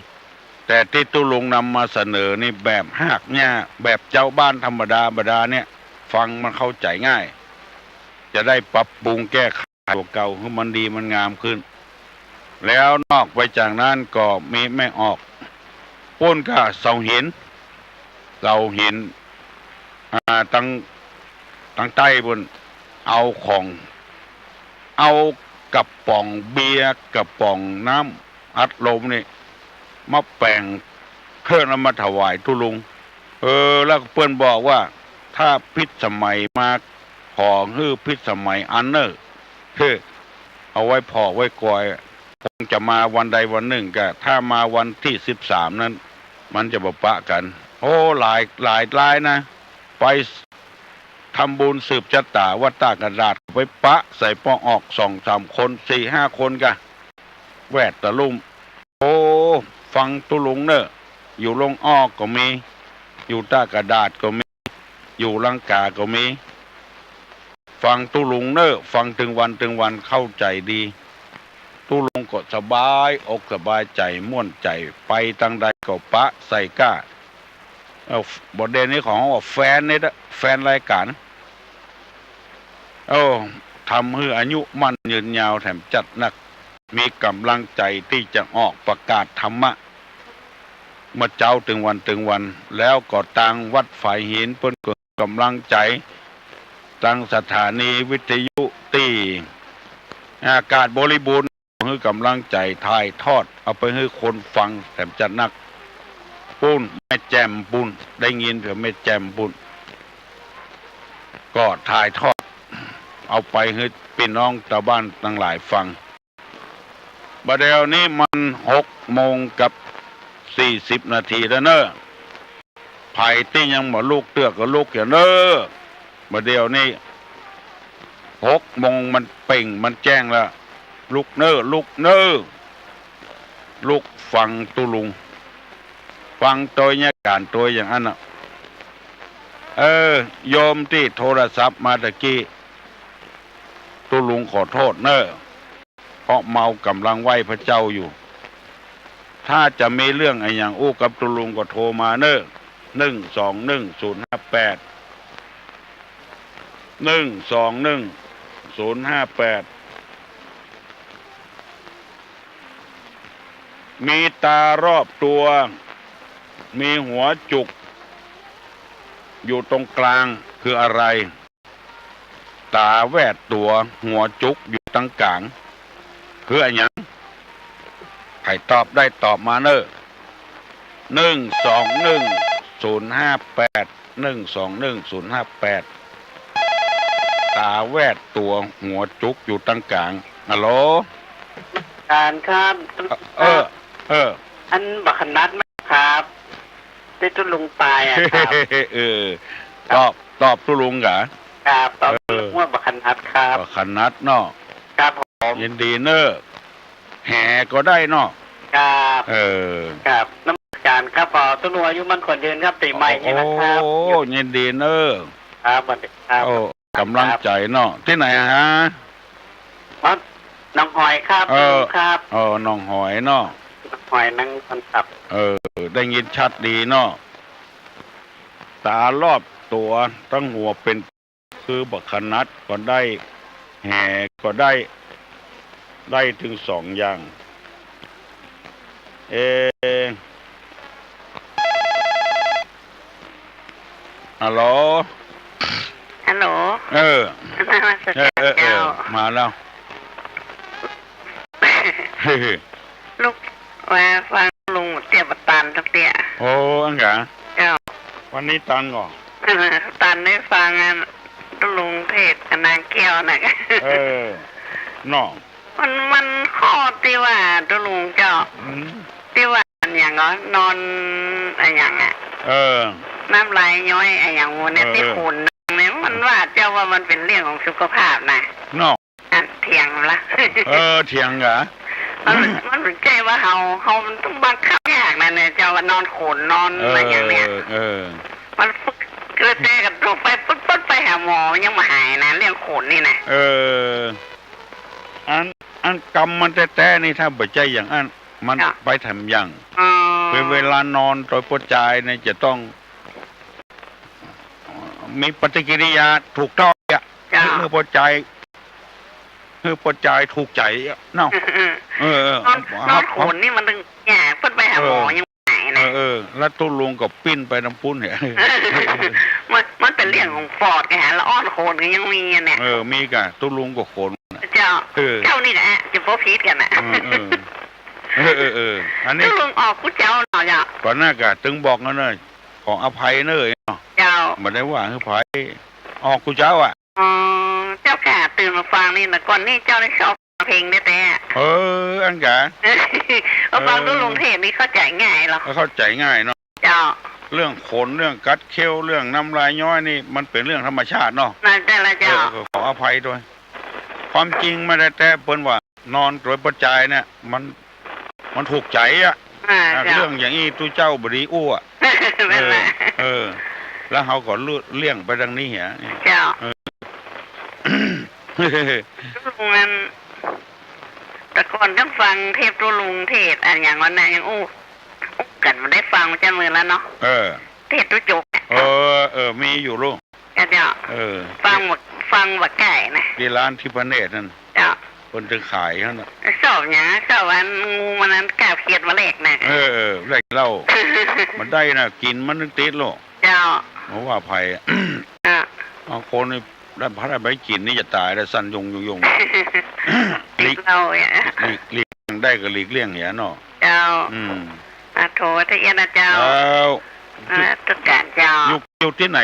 แต่ที่ตุลุงนำมาเสนอนี่แบบหากเนี่ยแบบเจ้าบ้านธรรมดาเนี่ยฟังมันเข้าใจง่ายจะได้ปรับปรุงแก้ไขตัวเก่าให้มันดีมันงามขึ้นแล้วนอกไปจากนั้นก็มีไม่ออกป้นก็เสาหิน เราเห็นตั้งใต้บนเอาของเอากระป๋องเบียร์กระป๋องน้ำอัดลมนี่มาแปลงเพื่อนเอามาถวายทุลุงแล้วเพื่อนบอกว่าถ้าพิษสมัยมาของพิษสมัยอันเนอร์เอาไว้พอไว้กอยคงจะมาวันใดวันหนึ่งก็ถ้ามาวันที่13นั้นมันจะบปะกันโอ้หลายนะไปทำบุญสืบชะตาวัดตากระดาษไปปะใส่ป้องออก2-3 คน4-5 คนกะแวดตะลุ่มโอ้ฟังตุลุงเนอะอยู่ลงอ้อก็มีอยู่ตากระดาษก็มีอยู่ลังกาก็มีฟังตุลุงเนอะฟังถึงวันเข้าใจดีตุลุงก็สบายอกสบายใจม่วนใจไปตั้งใดก็ปะใส่ก้าบทเรียนนี้ของว่าแฟนนี่นะแฟนรายการทำให้อายุมั่นยืนยาวแถมจัดหนักมีกำลังใจที่จะออกประกาศธรรมะมาเจ้าถึงวันแล้วก็ตั้งวัดฝ่ายหินเพิ่นก็กำลังใจตั้งสถานีวิทยุตีอากาศบริบูรณ์ให้กำลังใจถ่ายทอดเอาไปให้คนฟังแถมจัดหนักปุ้นแม่แจมปุ้นได้ยินเผื่อแม่แจมปุ้นก็ถ่ายทอดเอาไปให้พี่น้องชาวบ้านทั้งหลายฟังบัดเดี๋ยวนี้มัน6:40 นาทีแล้วเนอะไผ่ที่ยังบ่ลูกเตือกก็ลูกอย่างเนอะบัดเดี๋ยวนี้6 โมงมันเป่งมันแจ้งแล้วลูกเนอะลูกฟังตุลุงฟังตัวเนี่ยการตัวอย่างนั้นน่ะโยมที่โทรศัพท์มาตะกี้ตุลุงขอโทษเนอะเพราะเมากำลังไหว้พระเจ้าอยู่ถ้าจะมีเรื่องอะไรอย่างอู้กับตุลุงก็โทรมาเนอะ121-058 121-058มีตารอบตัวมีหัวจุกอยู่ตรงกลางคืออะไรตาแวดตัวหัวจุกอยู่ตรงกลางคืออะไรอย่างใครตอบได้ตอบมาเนอะ121-058 121-058ตาแวดตัวหัวจุกอยู่ตรงกลางฮัลโหลการครับอันบักขนัดไหมครับได้ตุลุงตายอ่ะครับตอบตุลุงเหรอครับตอบว่าบักขนัดครับบักขนัดเนาะครับผมยินดีเนอะแห่ก็ได้เนาะครับครับน้ำการครับพอตุลุงอายุมันคนเดือนครับปีใหม่นี่นะครับโอ้ยินดีเนอะครับโอ้กำลังใจเนาะที่ไหนฮะน้องหอยครับครับน้องหอยเนาะน้องหอยนั่งคนขับได้ยินชัดดีเนาะตารอบตัวตั้งหัวเป็นคือบักขนัดก็ได้แห่ก็ได้ถึง2 อย่างฮัลโหลมาแล้วลูกมาฟังลุงเตี้ยประตันทักเตี้ยโอ้อังกะวันนี้ตันก่อนตันได้ฟังลุงเทศนางแก้วนะน้องมันข้อที่ว่าตุลุงเจ้าที่ว่าอย่างนอนอะไรอย่างน้ำลายย้อยอะไรอย่างงูเนี่ยที่ขุ่นเนี่ยมันว่าเจ้าว่ามันเป็นเรื่องของสุขภาพนะน้องเถียงละเถียงเหรอมันเป็นใจว่าเขาต้องบังคับยากนะเนี่ยเจ้าว่านอนขุ่นนอนอะไรอย่างเนี้ยมันเกิดแต่กับตัวไปปุ๊บไปหาหมอยังมาหายนะเรื่องขุ่นนี่นะอันกรรมมันแต่นี่ถ้าบ่ใจอย่างอันมันไปทำอย่างเป็นเวลานอนโดยปัจจัยเนี่ยจะต้องมีปฏิกิริยาถูกต้องเมื่อปัจจัยถูกใจเนาะนอนขุ่นนี่มันตึงแย่เพิ่นไปหาหมอยังหายนะ แล้วตู้ลุงก็ปิ้นไปน้ำปุ้นเนี่ย มันเป็นเรื่องของฟอร์ดกันฮะแล้วอ้อนโคนก็ยังมีเนี่ยมีกะตู้ลุงก็โคนเจ้านี่แหละจะโป๊พีดกันนะอันนี้ตู้ลุงออกกูเจ้าหน่อยจ้ะก่อนหน้ากะตึงบอกนั่นเลยของอภัยเนยเจ้าไม่ได้ว่าคือภัยออกกูเจ้าเจ้ากะตื่นมาฟังนี่นะก่อนนี่เจ้าได้ชอบเพลงได้แต่อันกะฟังตู้ลุงเทศนี่เข้าใจง่ายหรอเข้าใจง่ายเนาะเจ้าเรื่องขนเรื่องกัดเขี้ยวเรื่องน้ำลายย้อยนี่มันเป็นเรื่องธรรมชาติเนาะนั่นแต่ละเจ้าขออภัยด้วยความจริงไม่ได้แต่เปิ้นว่านอนโดยปัจจัยเนี่ยมันถูกใจเรื่องอย่างนี้ตู้เจ้าบดีอ้วแล้วเขาก็เลี่ยงไปดังนี้เหี้ยเจ้าลุงนั้นแต่ก่อนต้องฟังเทพตัวลุงเทศอันอย่างวันนั้นยังกันมันได้ฟังมันจะมือแล้วเนาะเทศตัวจุกมีอยู่ลูกเจ้าฟังว่าไก่นะที่ร้านที่พระเนตรนั่นเจ้าคนจะขายนั่นชอบเนี้ยชอบวันงูมันนั้นกาบเขียดมาเล็กนะเล็กเล่ามันได้นะกินมันนึกติดลูกเจ้าเพราะว่าภัยเอาคนนี่ได้พัดได้ไปกินนี่จะตายได้สั้นยงหลีกเราหลีกได้ก็หลีกเลี่ยงเหี้ยเนาะเจ้าโถที่เอ็นะเจ้าตุกการเจ้าอยู่ที่ไหน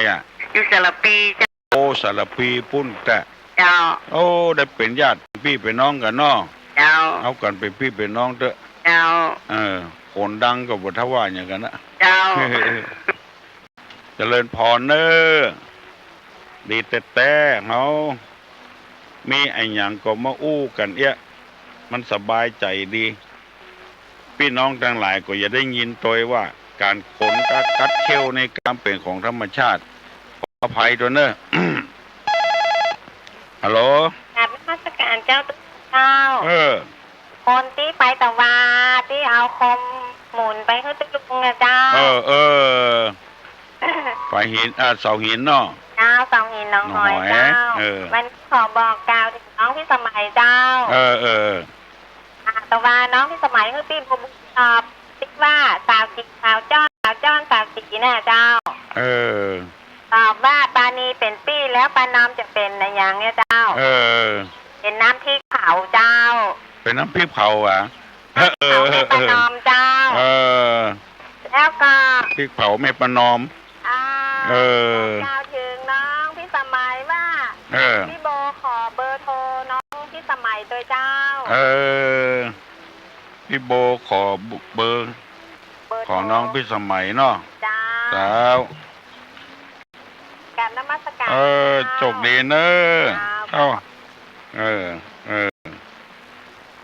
อยู่สารปีเจ้าโอ้สารปีปุ้นแต่เจ้าโอ้ได้เป็นญาติพี่เป็นน้องกันเนาะเจ้าเอากันเป็นพี่เป็นน้องเถอะเจ้าคนดังก็บ่ทว่าอย่างกันนะเจ้าเจริญพรเนอดีแต่เขามีไอ้หยังก็มาอู้กันมันสบายใจดีพี่น้องทั้งหลายก็อย่าได้ยินตัวว่าการขนกัดเขี้ยวในการเป็นของธรรมชาติขออภัยด้วยเนอะฮัลโหลครับราชการเจ้าคนที่ไปตะวาที่เอาคมหมุนไปเขาจะลุงนะเจ้าไปหินเสาหินเนาะเจ้าเสาหินน้องหอยเจ้ามันขอบอกกล่าวถึงน้องพี่สมัยเจ้าตะวาน้องพี่สมัยคือพี่บุญตอบคิดว่าสาวจีสาวจ้อนสาวจีน่ะเจ้าตอบว่าปานีเป็นปี้แล้วปานอมจะเป็นอะไรอย่างเนี้ยเจ้าเป็นน้ำพริกเผาเจ้าเป็นน้ำพริกเผาปานอมเจ้าแล้วก็พริกเผาแม่ปานอมเจ้าถึงน้องพี่สมัยว่าพี่โบขอเบอร์โทรน้องพี่สมัยโดยเจ้าพี่โบขอเบอร์ขอน้องพี่สมัยเนาะเจ้าการนมัสการโชคดีเนอะ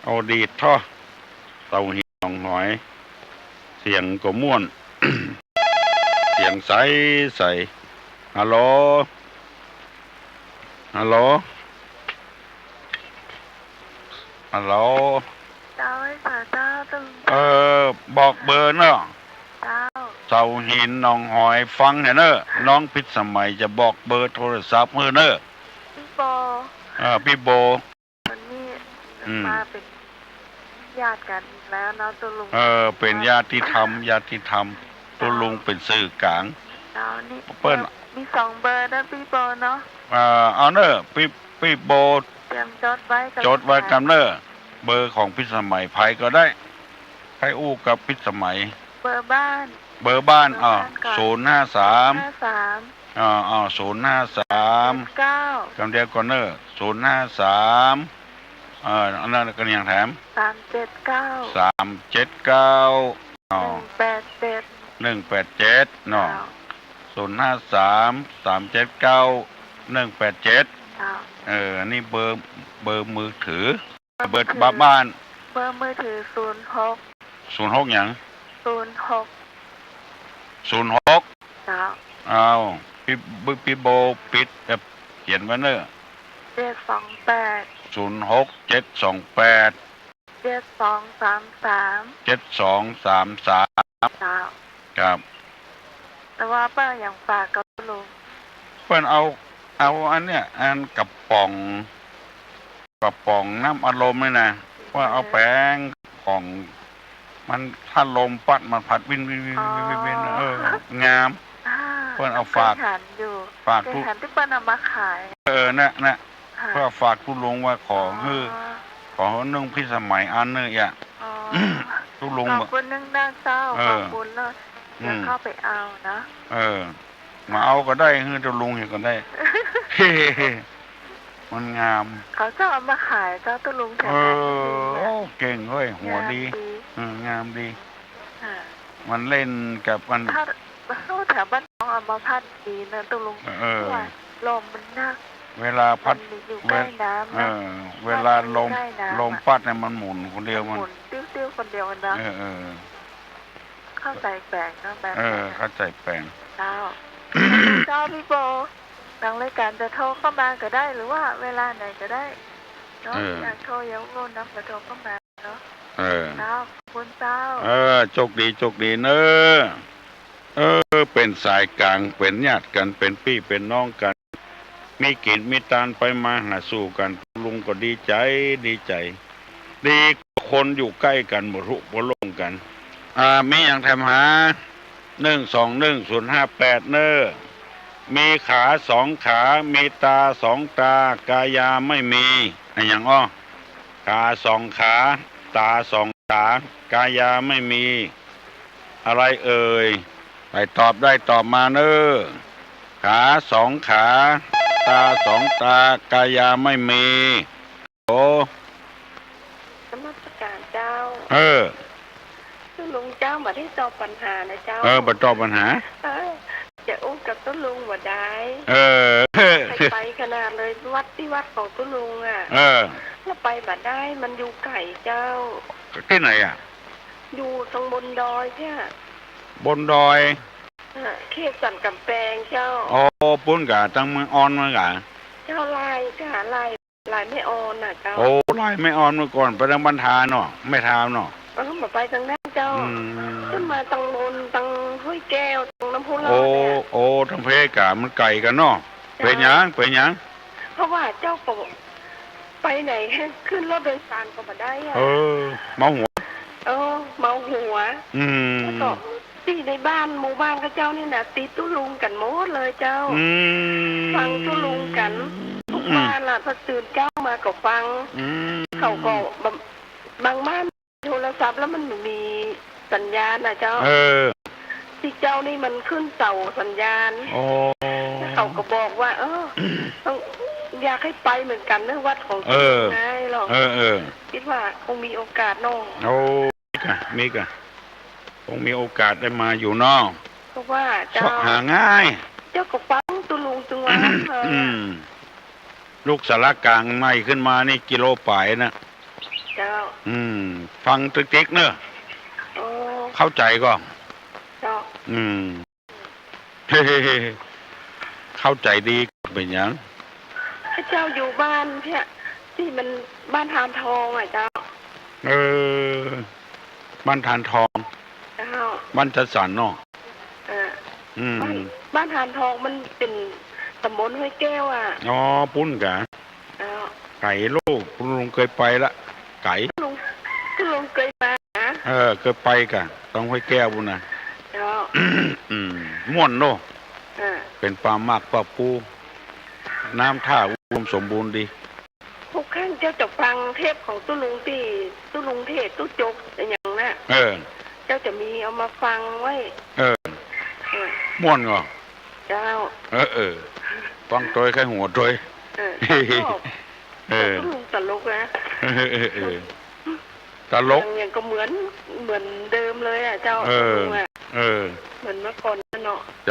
เอาดีดท่อเต่าหินหนองหอยเสียงก็ม่วน เสียงใสฮัลโหลเจ้าค่ะเจ้าตึงบอกเบอร์เนาะเต่าหินหนองหอยฟังเนอะน้องพิษสมัยจะบอกเบอร์โทรศัพท์เนอะพี่โบวันนี้มาเป็นญาติกันแล้วนะตัวลุงเป็นญาติธรรมตัวลุงเป็นสื่อกลางนี่เปิ้ลมี2เบอร์นะพี่โบเนาะเอาเนอะพี่โบเตรียมจดไว้กันเนอะเบอร์ของพิษสมัยไผก็ได้ใครอู้กับพิษสมัยเบอร์บ้าน053 053 คำเดียวก่อนเนอะ053อันนั้นก็ยังแถม379 187เนาะ053 379 187นี่เบอร์มือถือเบอร์บ้านเบอร์มือถือ06หยัง06เอาพี่โบปิดเขียนไว้เนอะ728 ครับแต่ว่าป้าอย่างฝากกับลุงเปิ้นเอาอันเนี้ยอันกระป๋องน้ำอารมณ์นี่นะว่าเอาแป้งของ มันถ้าลมพัดมันพัดวินวินวินวินวินงามเพื่อนเอาฝากอยู่ฝากทุกหันที่เปิ้นเอามาขายนะเพื่อฝากทุลุงว่าขอนึ่งพิสมัยอันนึงอ่ะทุลุงขอบคุณนึ่งด้านเจ้าขอบคุณเลยเดี๋ยวเข้าไปเอานะมาเอาก็ได้คือทุลุงเห็นก็ได้มันงามเขาจะเอามาขายเจ้าทุลุงแถวเก่งเฮ้ยหัวดีงามดีมันเล่นกับมันถ้าแถวบ้านน้องเอามาพัดดีนะทุลุงลมมันนักเวลาพัดอยู่ใกล้น้ำเวลาลมพัดเนี่ยมันหมุนคนเดียวมันหมุนติ้วคนเดียวนะเข้าใจแปลงนะแบบเข้าใจแปลงเจ้าพี่โบทางรายการจะโทรเข้ามาก็ได้หรือว่าเวลาไหนก็ได้เนาะอยากโทรยังโทรนับกระโทรเข้ามาเนาะเจ้าคุณเจ้าโชคดีเนอะเป็นสายกลางเป็นญาติกันเป็นพี่เป็นน้องกันมีกินมีตานไปมาหาสู่กันลุงก็ดีใจดีคนอยู่ใกล้กันหมดทุกบ่ลงกันมีอย่างแถมหา121 058เนอมีขา2 ขามีตา2 ตากายาไม่มีอย่างขา2 ขาตา2 ตากายาไม่มีอะไรเอ่ยไปตอบได้ตอบมาเนอขา2 ขาตา2 ตากายาไม่มีสมัครการเจ้าต้นลุงเจ้ามาที่ตอบปัญหานะเจ้ามาตอบปัญหาจะอุ้มกับต้นลุงว่าได้ไปขนาดเลยวัดของต้นลุงแล้วไปบัดได้มันอยู่ไก่เจ้าที่ไหนอยู่ตรงบนดอยใช่บนดอยเขตสันกำแพงเจ้าปุ้นกะตั้งเมืองออนมากะเจ้าลายไม่ออนน่ะเจ้าลายไม่ออนเมื่อก่อนไปทางบรรทาเนาะไม่ทามเนาะมาไปทางนั้นเจ้าขึ้นมาทางบนทางห้วยแก้วทางน้ำพุร้อนเนี่ยทางเพกะมันไกลกันเนาะเป็นยังเพราะว่าเจ้าก็ไปไหนขึ้นรถโดยสารก็มาได้เมาหัวเมาหัวแล้วก็ที่ในบ้านหมู่บ้านก็เจ้านี่นะตีตุ้ลุงกันหมดเลยเจ้าฟังตุ้ลุงกันทุกบ้านล่ะพอตื่นเจ้ามาก็ฟังเขาก็บางบ้านโทรศัพท์แล้วมันมีสัญญาณนะเจ้าที่เจ้านี่มันขึ้นเสาสัญญาณเขาก็บอกว่าต้องอยากให้ไปเหมือนกันนะวัดของตัวไงหรอกคิดว่าคงมีโอกาสน้องมีกะคงมีโอกาสได้มาอยู่นอกเพราะว่าเจ้าหาง่ายเจ้าก็ฟังตุลุงจังหวะลูกสารกลางใหม่ขึ้นมานี่กิโลปลายนะเจ้าฟังติ๊กๆเนอะเข้าใจก็เจ้าเข้าใจดีเป็นยังเจ้าอยู่บ้านเนี่ยที่มันบ้านทานทองอ่ะเจ้าบ้านทานทองบ้านจัดสรรเนาะบ้านทานทองมันเป็นตำบลห้วยแก้วปุ้นกะไก่ลูกคุณลุงเคยไปละไก่คุณลุงเคยมาเคยไปกะต้องห้วยแก้วบุญนะม่วนโน่เป็นปลามากปลาปูน้ำท่าอุดมสมบูรณ์ดีทุกครั้งเจ้าจะฟังเทปของตุ้ลุงที่ตุ้ลุงเทศตุ้จกอย่างนั้นเจ้าจะมีเอามาฟังไว้ม่วนเหรอเจ้าฟังตัวแค่หัวตัวตุ้ลุงตลกนะตลกอย่างก็เหมือนเดิมเลยเจ้าเหมือนเมื่อก่อนเนาะเ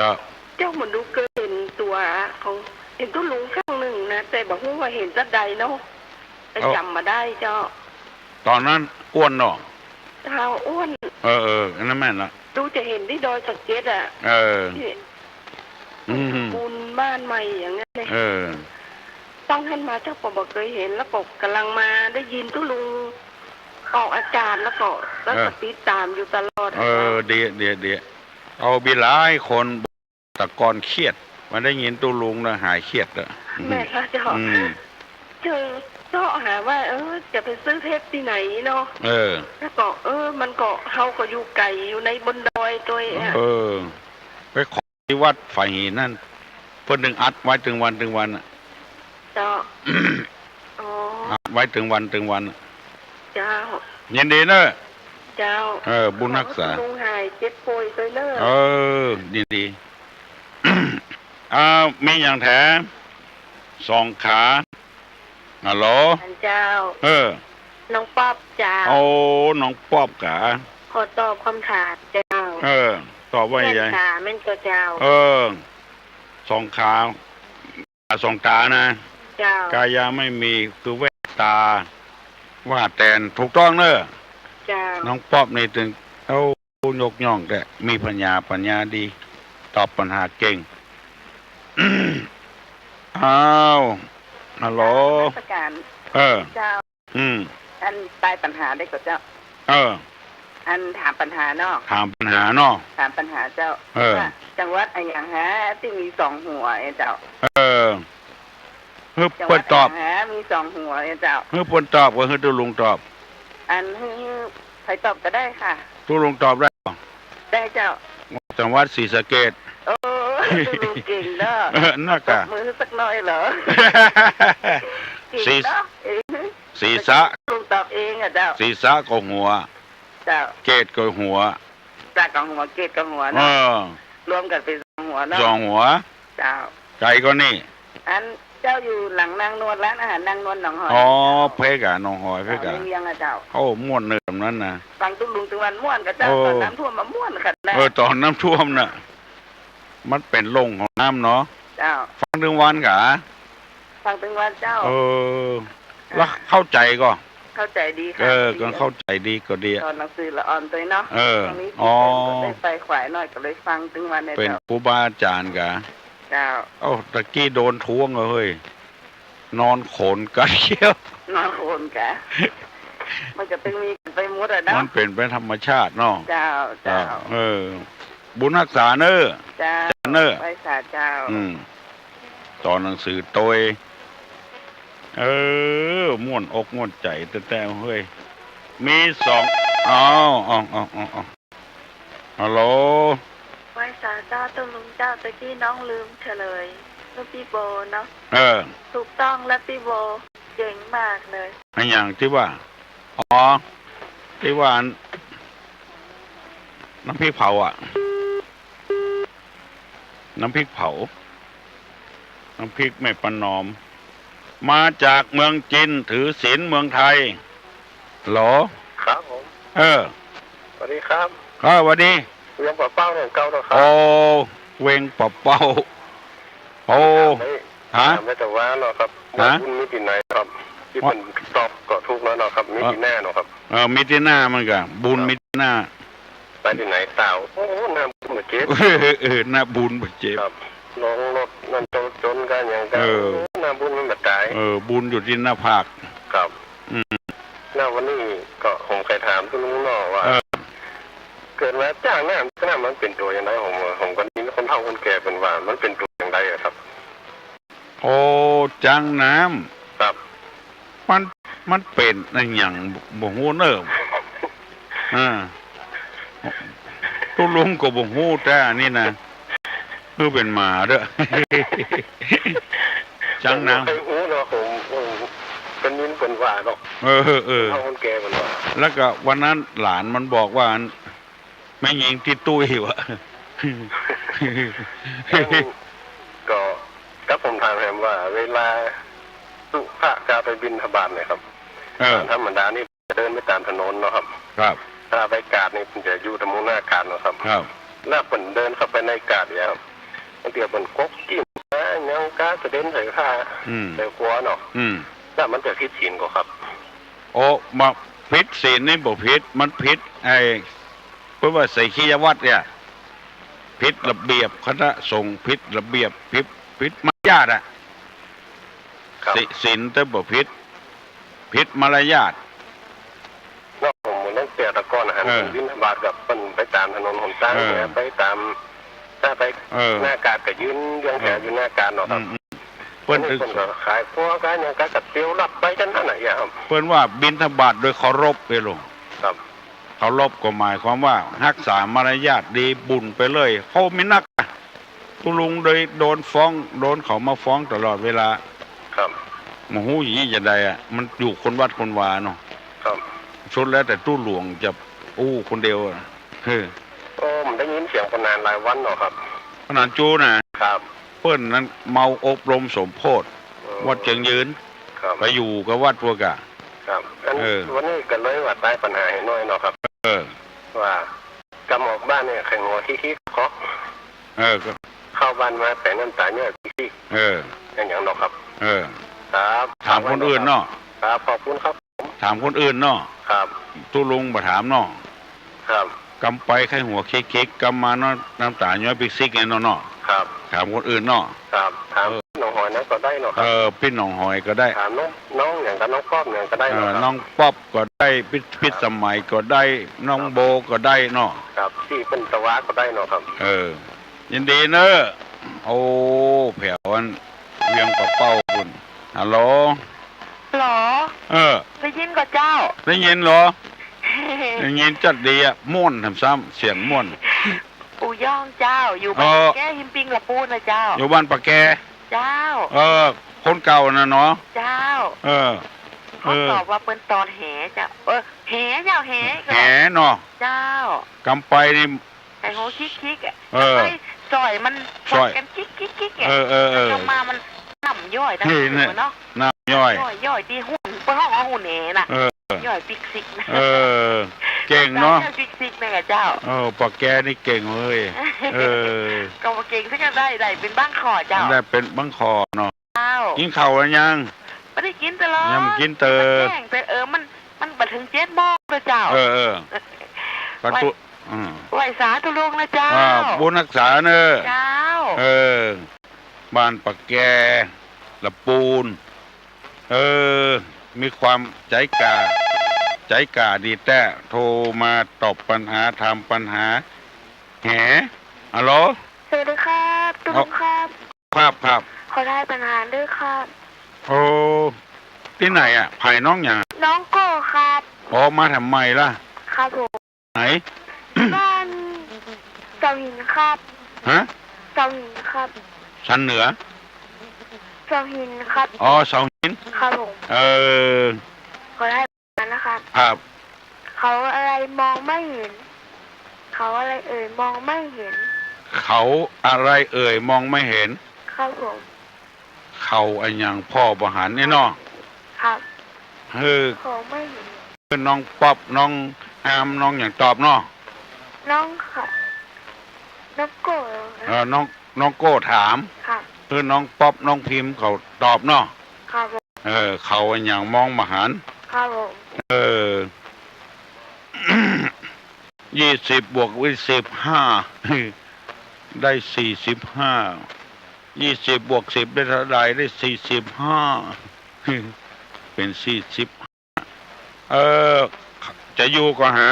จ้าเหมือนดูเกินตัวของเห็นตุ้ลุงข้างหนึ่งนะแต่บอกว่าเห็นสักใดเนาะจำมาได้เจ้าตอนนั้นอ้วนเนาะเท้าอ้วนนั่นแม่นละดูจะเห็นที่ดอยสักเจ็ดปูนบ้านใหม่อย่างนั้นเลยต้องให้มาเจ้าก็บอกเคยเห็นแล้วก็กำลังมาได้ยินตุ้ลุงออกอาจารย์แล้วก็ติดตามอยู่ตลอดเดี๋ยวเอาบิหลายคนตะกอนเครียดมาได้ยินตุ้ลุงนะหายเครียดแล้วแม่ค่ะเจ้าเจ เจาะหาว่า จะไปซื้อเพชรที่ไหนเนาะแล้วก็มันก็เฮาก็อยู่ไกลอยู่ในบนดอยตัวไปขอที่วัดไฟนั่นเพิ่นถึงอัดไว้ถึงวันอ่ะเจ้าอัดไว้ถึงวันเจ้ายินดีเนอะเจ้าบุญรักษาลุงหายเจ็บป่วยตัวเนอะดี มีอย่างแถ2 ขาฮัลโหลเจ้าน้องป๊อบจ้าน้องป๊อบกะขอตอบคำถามเจ้าตอบว่าไงขาแม่นตัวเจ้า2 ขา2 ตานะเจ้ากายาไม่มีคือแว่นตาว่าแต่นถูกต้องเนอะเจ้าน้องป๊อบนี่ถึงยกย่องแต่มีปัญญาดีตอบปัญหาเก่งฮัลโหลประการเจ้าอันตายปัญหาได้กับเจ้าอันถามปัญหาเนาะถามปัญหาเนาะถามปัญหาเจ้าจังหวัดอะไรอย่างฮะที่มี2 หัวเจ้าเปิดตอบมี2 หัวเจ้าเปิดตอบว่าตัวลุงตอบอันใครตอบก็ได้ค่ะตัวลุงตอบได้เจ้าจังหวัดศรีสะเกษลุงเก่งเนาะน่ากะมือสักหน่อยเหรอศีรษะลุงตอบเองอ่ะเจ้าศีรษะก็หัวเจ้าเกศก็หัวจากกับหัวเกศกับหัวเนาะรวมกันเป็น2 หัวเนาะ2 หัวเจ้าใจก็นี่อันเจ้าอยู่หลังนางนวลร้านอาหารนางนวลหนองหอยเพกะหนองหอยเพกะเลี้ยงอ่ะเจ้าม่วนเนิมนั้นนะฟังตุ้ลุงถึงวันม่วนกับเจ้าตอนน้ำท่วมมาม่วนค่ะตอนน้ำท่วมน่ะมันเป็นลงของน้ำเนาะเจ้าฟังถึงวันกะฟังถึงวันเจ้าแล้วเข้าใจก็เข้าใจดีค่ะก็เข้าใจดีก็ดีตอนหนังสือละอ่อนตัวเนาะตรงนี้ได้ไปขวายหน่อยก็เลยฟังถึงวันเนี่ยเป็นครูบาอาจารย์กะเจ้าตะกี้โดนท้วงเฮ้ยนอนโขนกันเขี้ยวนอนโขนกะมันจะเป็นมีไปมุดอะนะมันเป็นธรรมชาติเนาะเจ้าบุญรักษาเนอะเจ้าไว้สาเจ้าตอนหนังสือโตยม่วนอกม่วนใจแต่เฮ้ยมี2ฮัลโหลไว้สาเจ้าตุ้ลุงเจ้าตะกี้น้องลืมเฉลยแล้วพี่โบเนาะถูกต้องแล้วพี่โบเก่งมากเลยอย่างที่ว่าที่ว่าน้ำพริกเผาน้ำพริกเผาน้ำพริกแม่ประนอมมาจากเมืองจีนถือศีลเมืองไทยหรอครับผมสวัสดีครับสวัสดีเวียงป่าเป้าเนี่ยเก่าแล้วครับเวงป่าเป้าไม่แต่ว่าเนาะครับบุญมีที่ไหนครับที่เป็นตอบก็ทุกแล้วเนาะครับมีที่หน้าเนาะครับมีที่หน้ามันก็บุญมีที่หน้าไปที่ไหนเต่าหน้าบุญมาเจ็บหน้าบุญมาเจ็บลงรถนั่นจนกันอย่างกันหน้าบุญมันแบบตายบุญอยู่ที่หน้าภาคครับหน้าวันนี้ก็ผมเคยถามทุกลุงเนาะว่าเกิดมาจ้างหน้ามันเป็นตัวอย่างไรผมก็นี้คนเฒ่าคนแก่เป็นว่ามันเป็นตัวอย่างไรครับ จังน้ำครับมันเป็นอย่างบ่ฮู้เนอะตุลุงก็บ่ฮู้แต่นี่นะคือเป็นหมาเด้อจังน้ำฮู้เนาะผมเป็นนิ้นเป็นว่าเนาะคนแก่เป็นว่าแล้วก็วันนั้นหลานมันบอกว่าแม่หญิงที่ตุ้ยวะก็กับผมถามแฮมว่าเวลาสุภาจะไปบินทบาทเนี่ยครับธรรมดานี่จะเดินไปตามถนนเนาะครับถ้าไปกาดนี่จะอยู่ตรงหน้ากาดเนาะครับแล้วผมเดินเข้าไปในกาดเนี่ยครับเดี๋ยวผมก๊กกิ้มยังกาจะเดินใส่ผ้าใส่หัวเนาะแล้วมันจะพิษศีลก็ครับมาพิษศีลนี่บ่พิษมันพิษเพราะว่าใส่ขี้ยวัดเนี่ยพิษระเบียบคณะสงฆ์พิษระเบียบพิษมารยาทศีลแต่บ่พิษมารยาทแล้วผมต้องเสียตะก้อนอาหารบิณฑบาตกับเป็นไปตามถนนหนทางไปตามถ้าไปหน้ากาดก็ยืนเรียงแถวอยู่หน้ากาดเนาะครับ เปิ้น คนก็ขายพวกกันอย่างกัดเตียวรับไปกันนั่นแหละครับเปิ้นว่าบิณฑบาตโดยเคารพไปลงครับเคารพก็หมายความว่ารักษามารยาทดีบุญไปเลยเขาไม่นักตุลุงโดยโดนฟ้องโดนเขามาฟ้องตลอดเวลาครับมหูอย่างนี้จะได้อะมันอยู่คนวัดคนวาเนาะครับชุดแล้วแต่ตู้หลวงจะคนเดียวเฮ้ผมได้ยินเสียงพนานหลายวันเนาะครับพนานจูนะครับเปิ้นนั้นเมาอบรมสมโพธิวัดเจียงยืนไปอยู่กับวัดพวกกะครับวันนี้ก็เลยว่าใต้ปัญหาให้น้อยเนาะครับว่ากำออกบ้านเนี่ยแข่งหัวขี้เคาะเข้าบ้านมาแต่น้ำตาเนี่ยขี้อย่างเนาะครับครับถามคนอื่นเนาะครับขอบคุณครับถามคนอื่นเนาะครับตู้ลุงมาถามเนาะครับกำไปแค่หัวเค้กกำมาเนาะน้ำตาย้อยปิกซิกไงเนาะครับถามคนอื่นเนาะครับถามหนองหอยนั้นก็ได้เนาะพี่หนองหอยก็ได้ถามน้องอย่างกับน้องป๊อบอย่างก็ได้น้องป๊อบก็ได้พิษสมัยก็ได้น้องโบก็ได้เนาะครับที่เป็นตะวะก็ได้เนาะครับยินดีเนอะโอ้แผ่วอันเวียงปะเป้าคุณฮัลโหลหรอได้ยินกับเจ้าได้ยินเหรอได้ยินจัดดีอะม่วนทำซ้ำเสียงม่วนปู่ย่องเจ้าอยู่บ้านแกหิมปิงละปูนนะเจ้าอยู่บ้านปะแกเจ้าคนเก่านะเนาะเจ้าเขาตอบว่าเป็นตอนแหเจ้าแหเจ้าแหเนาะเจ้ากำไปนี่ไอ้โหคิกจ่อยมันกันคิกทำมามันน้ำย่อยทั้งหัวเนาะน้ำย่อยที่หุ่นเปิ้ลห้องหุ่นแหน่ะย่อยปิกซิกนะเก่งเนาะปิกซิกแม่กับเจ้าปะแกนี่เก่งเลยก็เก่งที่จะได้เป็นบ้างคอเจ้าได้เป็นบ้างคอเนาะกินข้าวแล้วยังไม่ได้กินตลอดยังกินแต่มันบัดถึง7 โมงเลยเจ้ากระตุไหวสาตุลุงนะเจ้าบุญรักษาเนอะเจ้าบ้านปะแกละปูนมีความใจกล้าดีแต่โทรมาตอบปัญหาทำปัญหาแหฮัลโหลสวัสดีครับตุลุงครับขอได้ปัญหาด้วยครับที่ไหนอ่ะไผ่น้องอย่างน้องโก้ครับมาทำไมล่ะครับผมไหนบ้านเสาหินครับเสาหินครับชั้นเหนือเสาหินครับเสาหินครับผมขอได้นะครับครับเขาอะไรมองไม่เห็นเขาอะไรมองไม่เห็นเขาอะไรมองไม่เห็นครับผมเขาอันอย่างพ่อบหารเนี่ยเนาะครับเขาไม่เห็นน้องป๊อบน้องอามน้องอย่างตอบเนาะน้องค่ะน้องโก้น้องโก้ถามครับน้องป๊อบน้องพิมพ์เขาตอบเนาะครับเขาอันอย่างมองมหารครับผม20 บวก15ได้45 20 บวก 10ได้เท่าไรได้45เป็น45จะอยู่ก็หา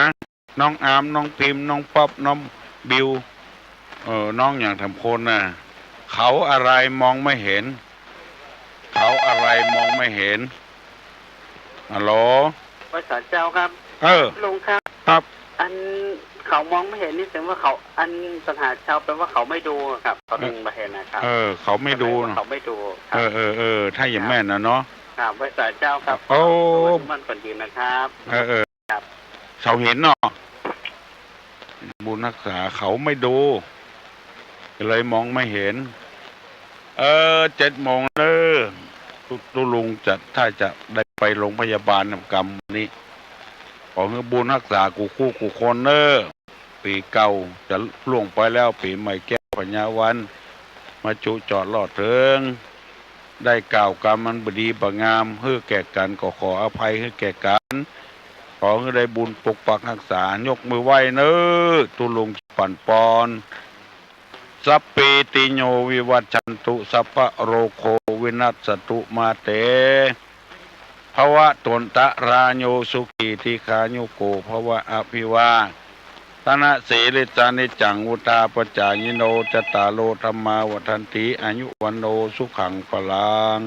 น้องอามน้องพิมพ์น้องป๊อบน้องบิวน้องอย่างทำคนน่ะเขาอะไรมองไม่เห็นเขาอะไรมองไม่เห็นฮัลโหลภาษาเจ้าครับลุงครับอันเขามองไม่เห็นนี่แสดงว่าเขาอันปัญหาเจ้าแปลว่าเขาไม่ดูครับเขาดึงมาเห็นนะครับเขาไม่ดูเขาไม่ดูถ้าอย่างแม่นะเนาะครับภาษาเจ้าครับมันคนยืนนะครับครับเขาเห็นเนาะบุญรักษาเขาไม่ดูเลยมองไม่เห็น7 โมงตุลุงถ้าจะได้ไปโรงพยาบาลกรรมนี้ขอให้บุญรักษากูคู่กูคนปีเก่าจะล่วงไปแล้วปีใหม่แก้ปัญญาวันมาจุจอดลอดเถิงได้กล่าวกรรมมันบดีประงามเพื่อแก่กันก็ขออภัยให้แก่กันขอให้ได้บุญปกปักรักษายกมือไหว้ตุลุงปั่นปอนสัพพิติโยวิวัชชันตุสัพพะโรโควินัสสตุมาเตภวะตนตะราโยสุขีติขาโยโกภวะอภิวา ธนะสีลิจานิจังวุตาปจายโนจตารโลธรรมาวัฏันติอายุวันโนสุขังพลัง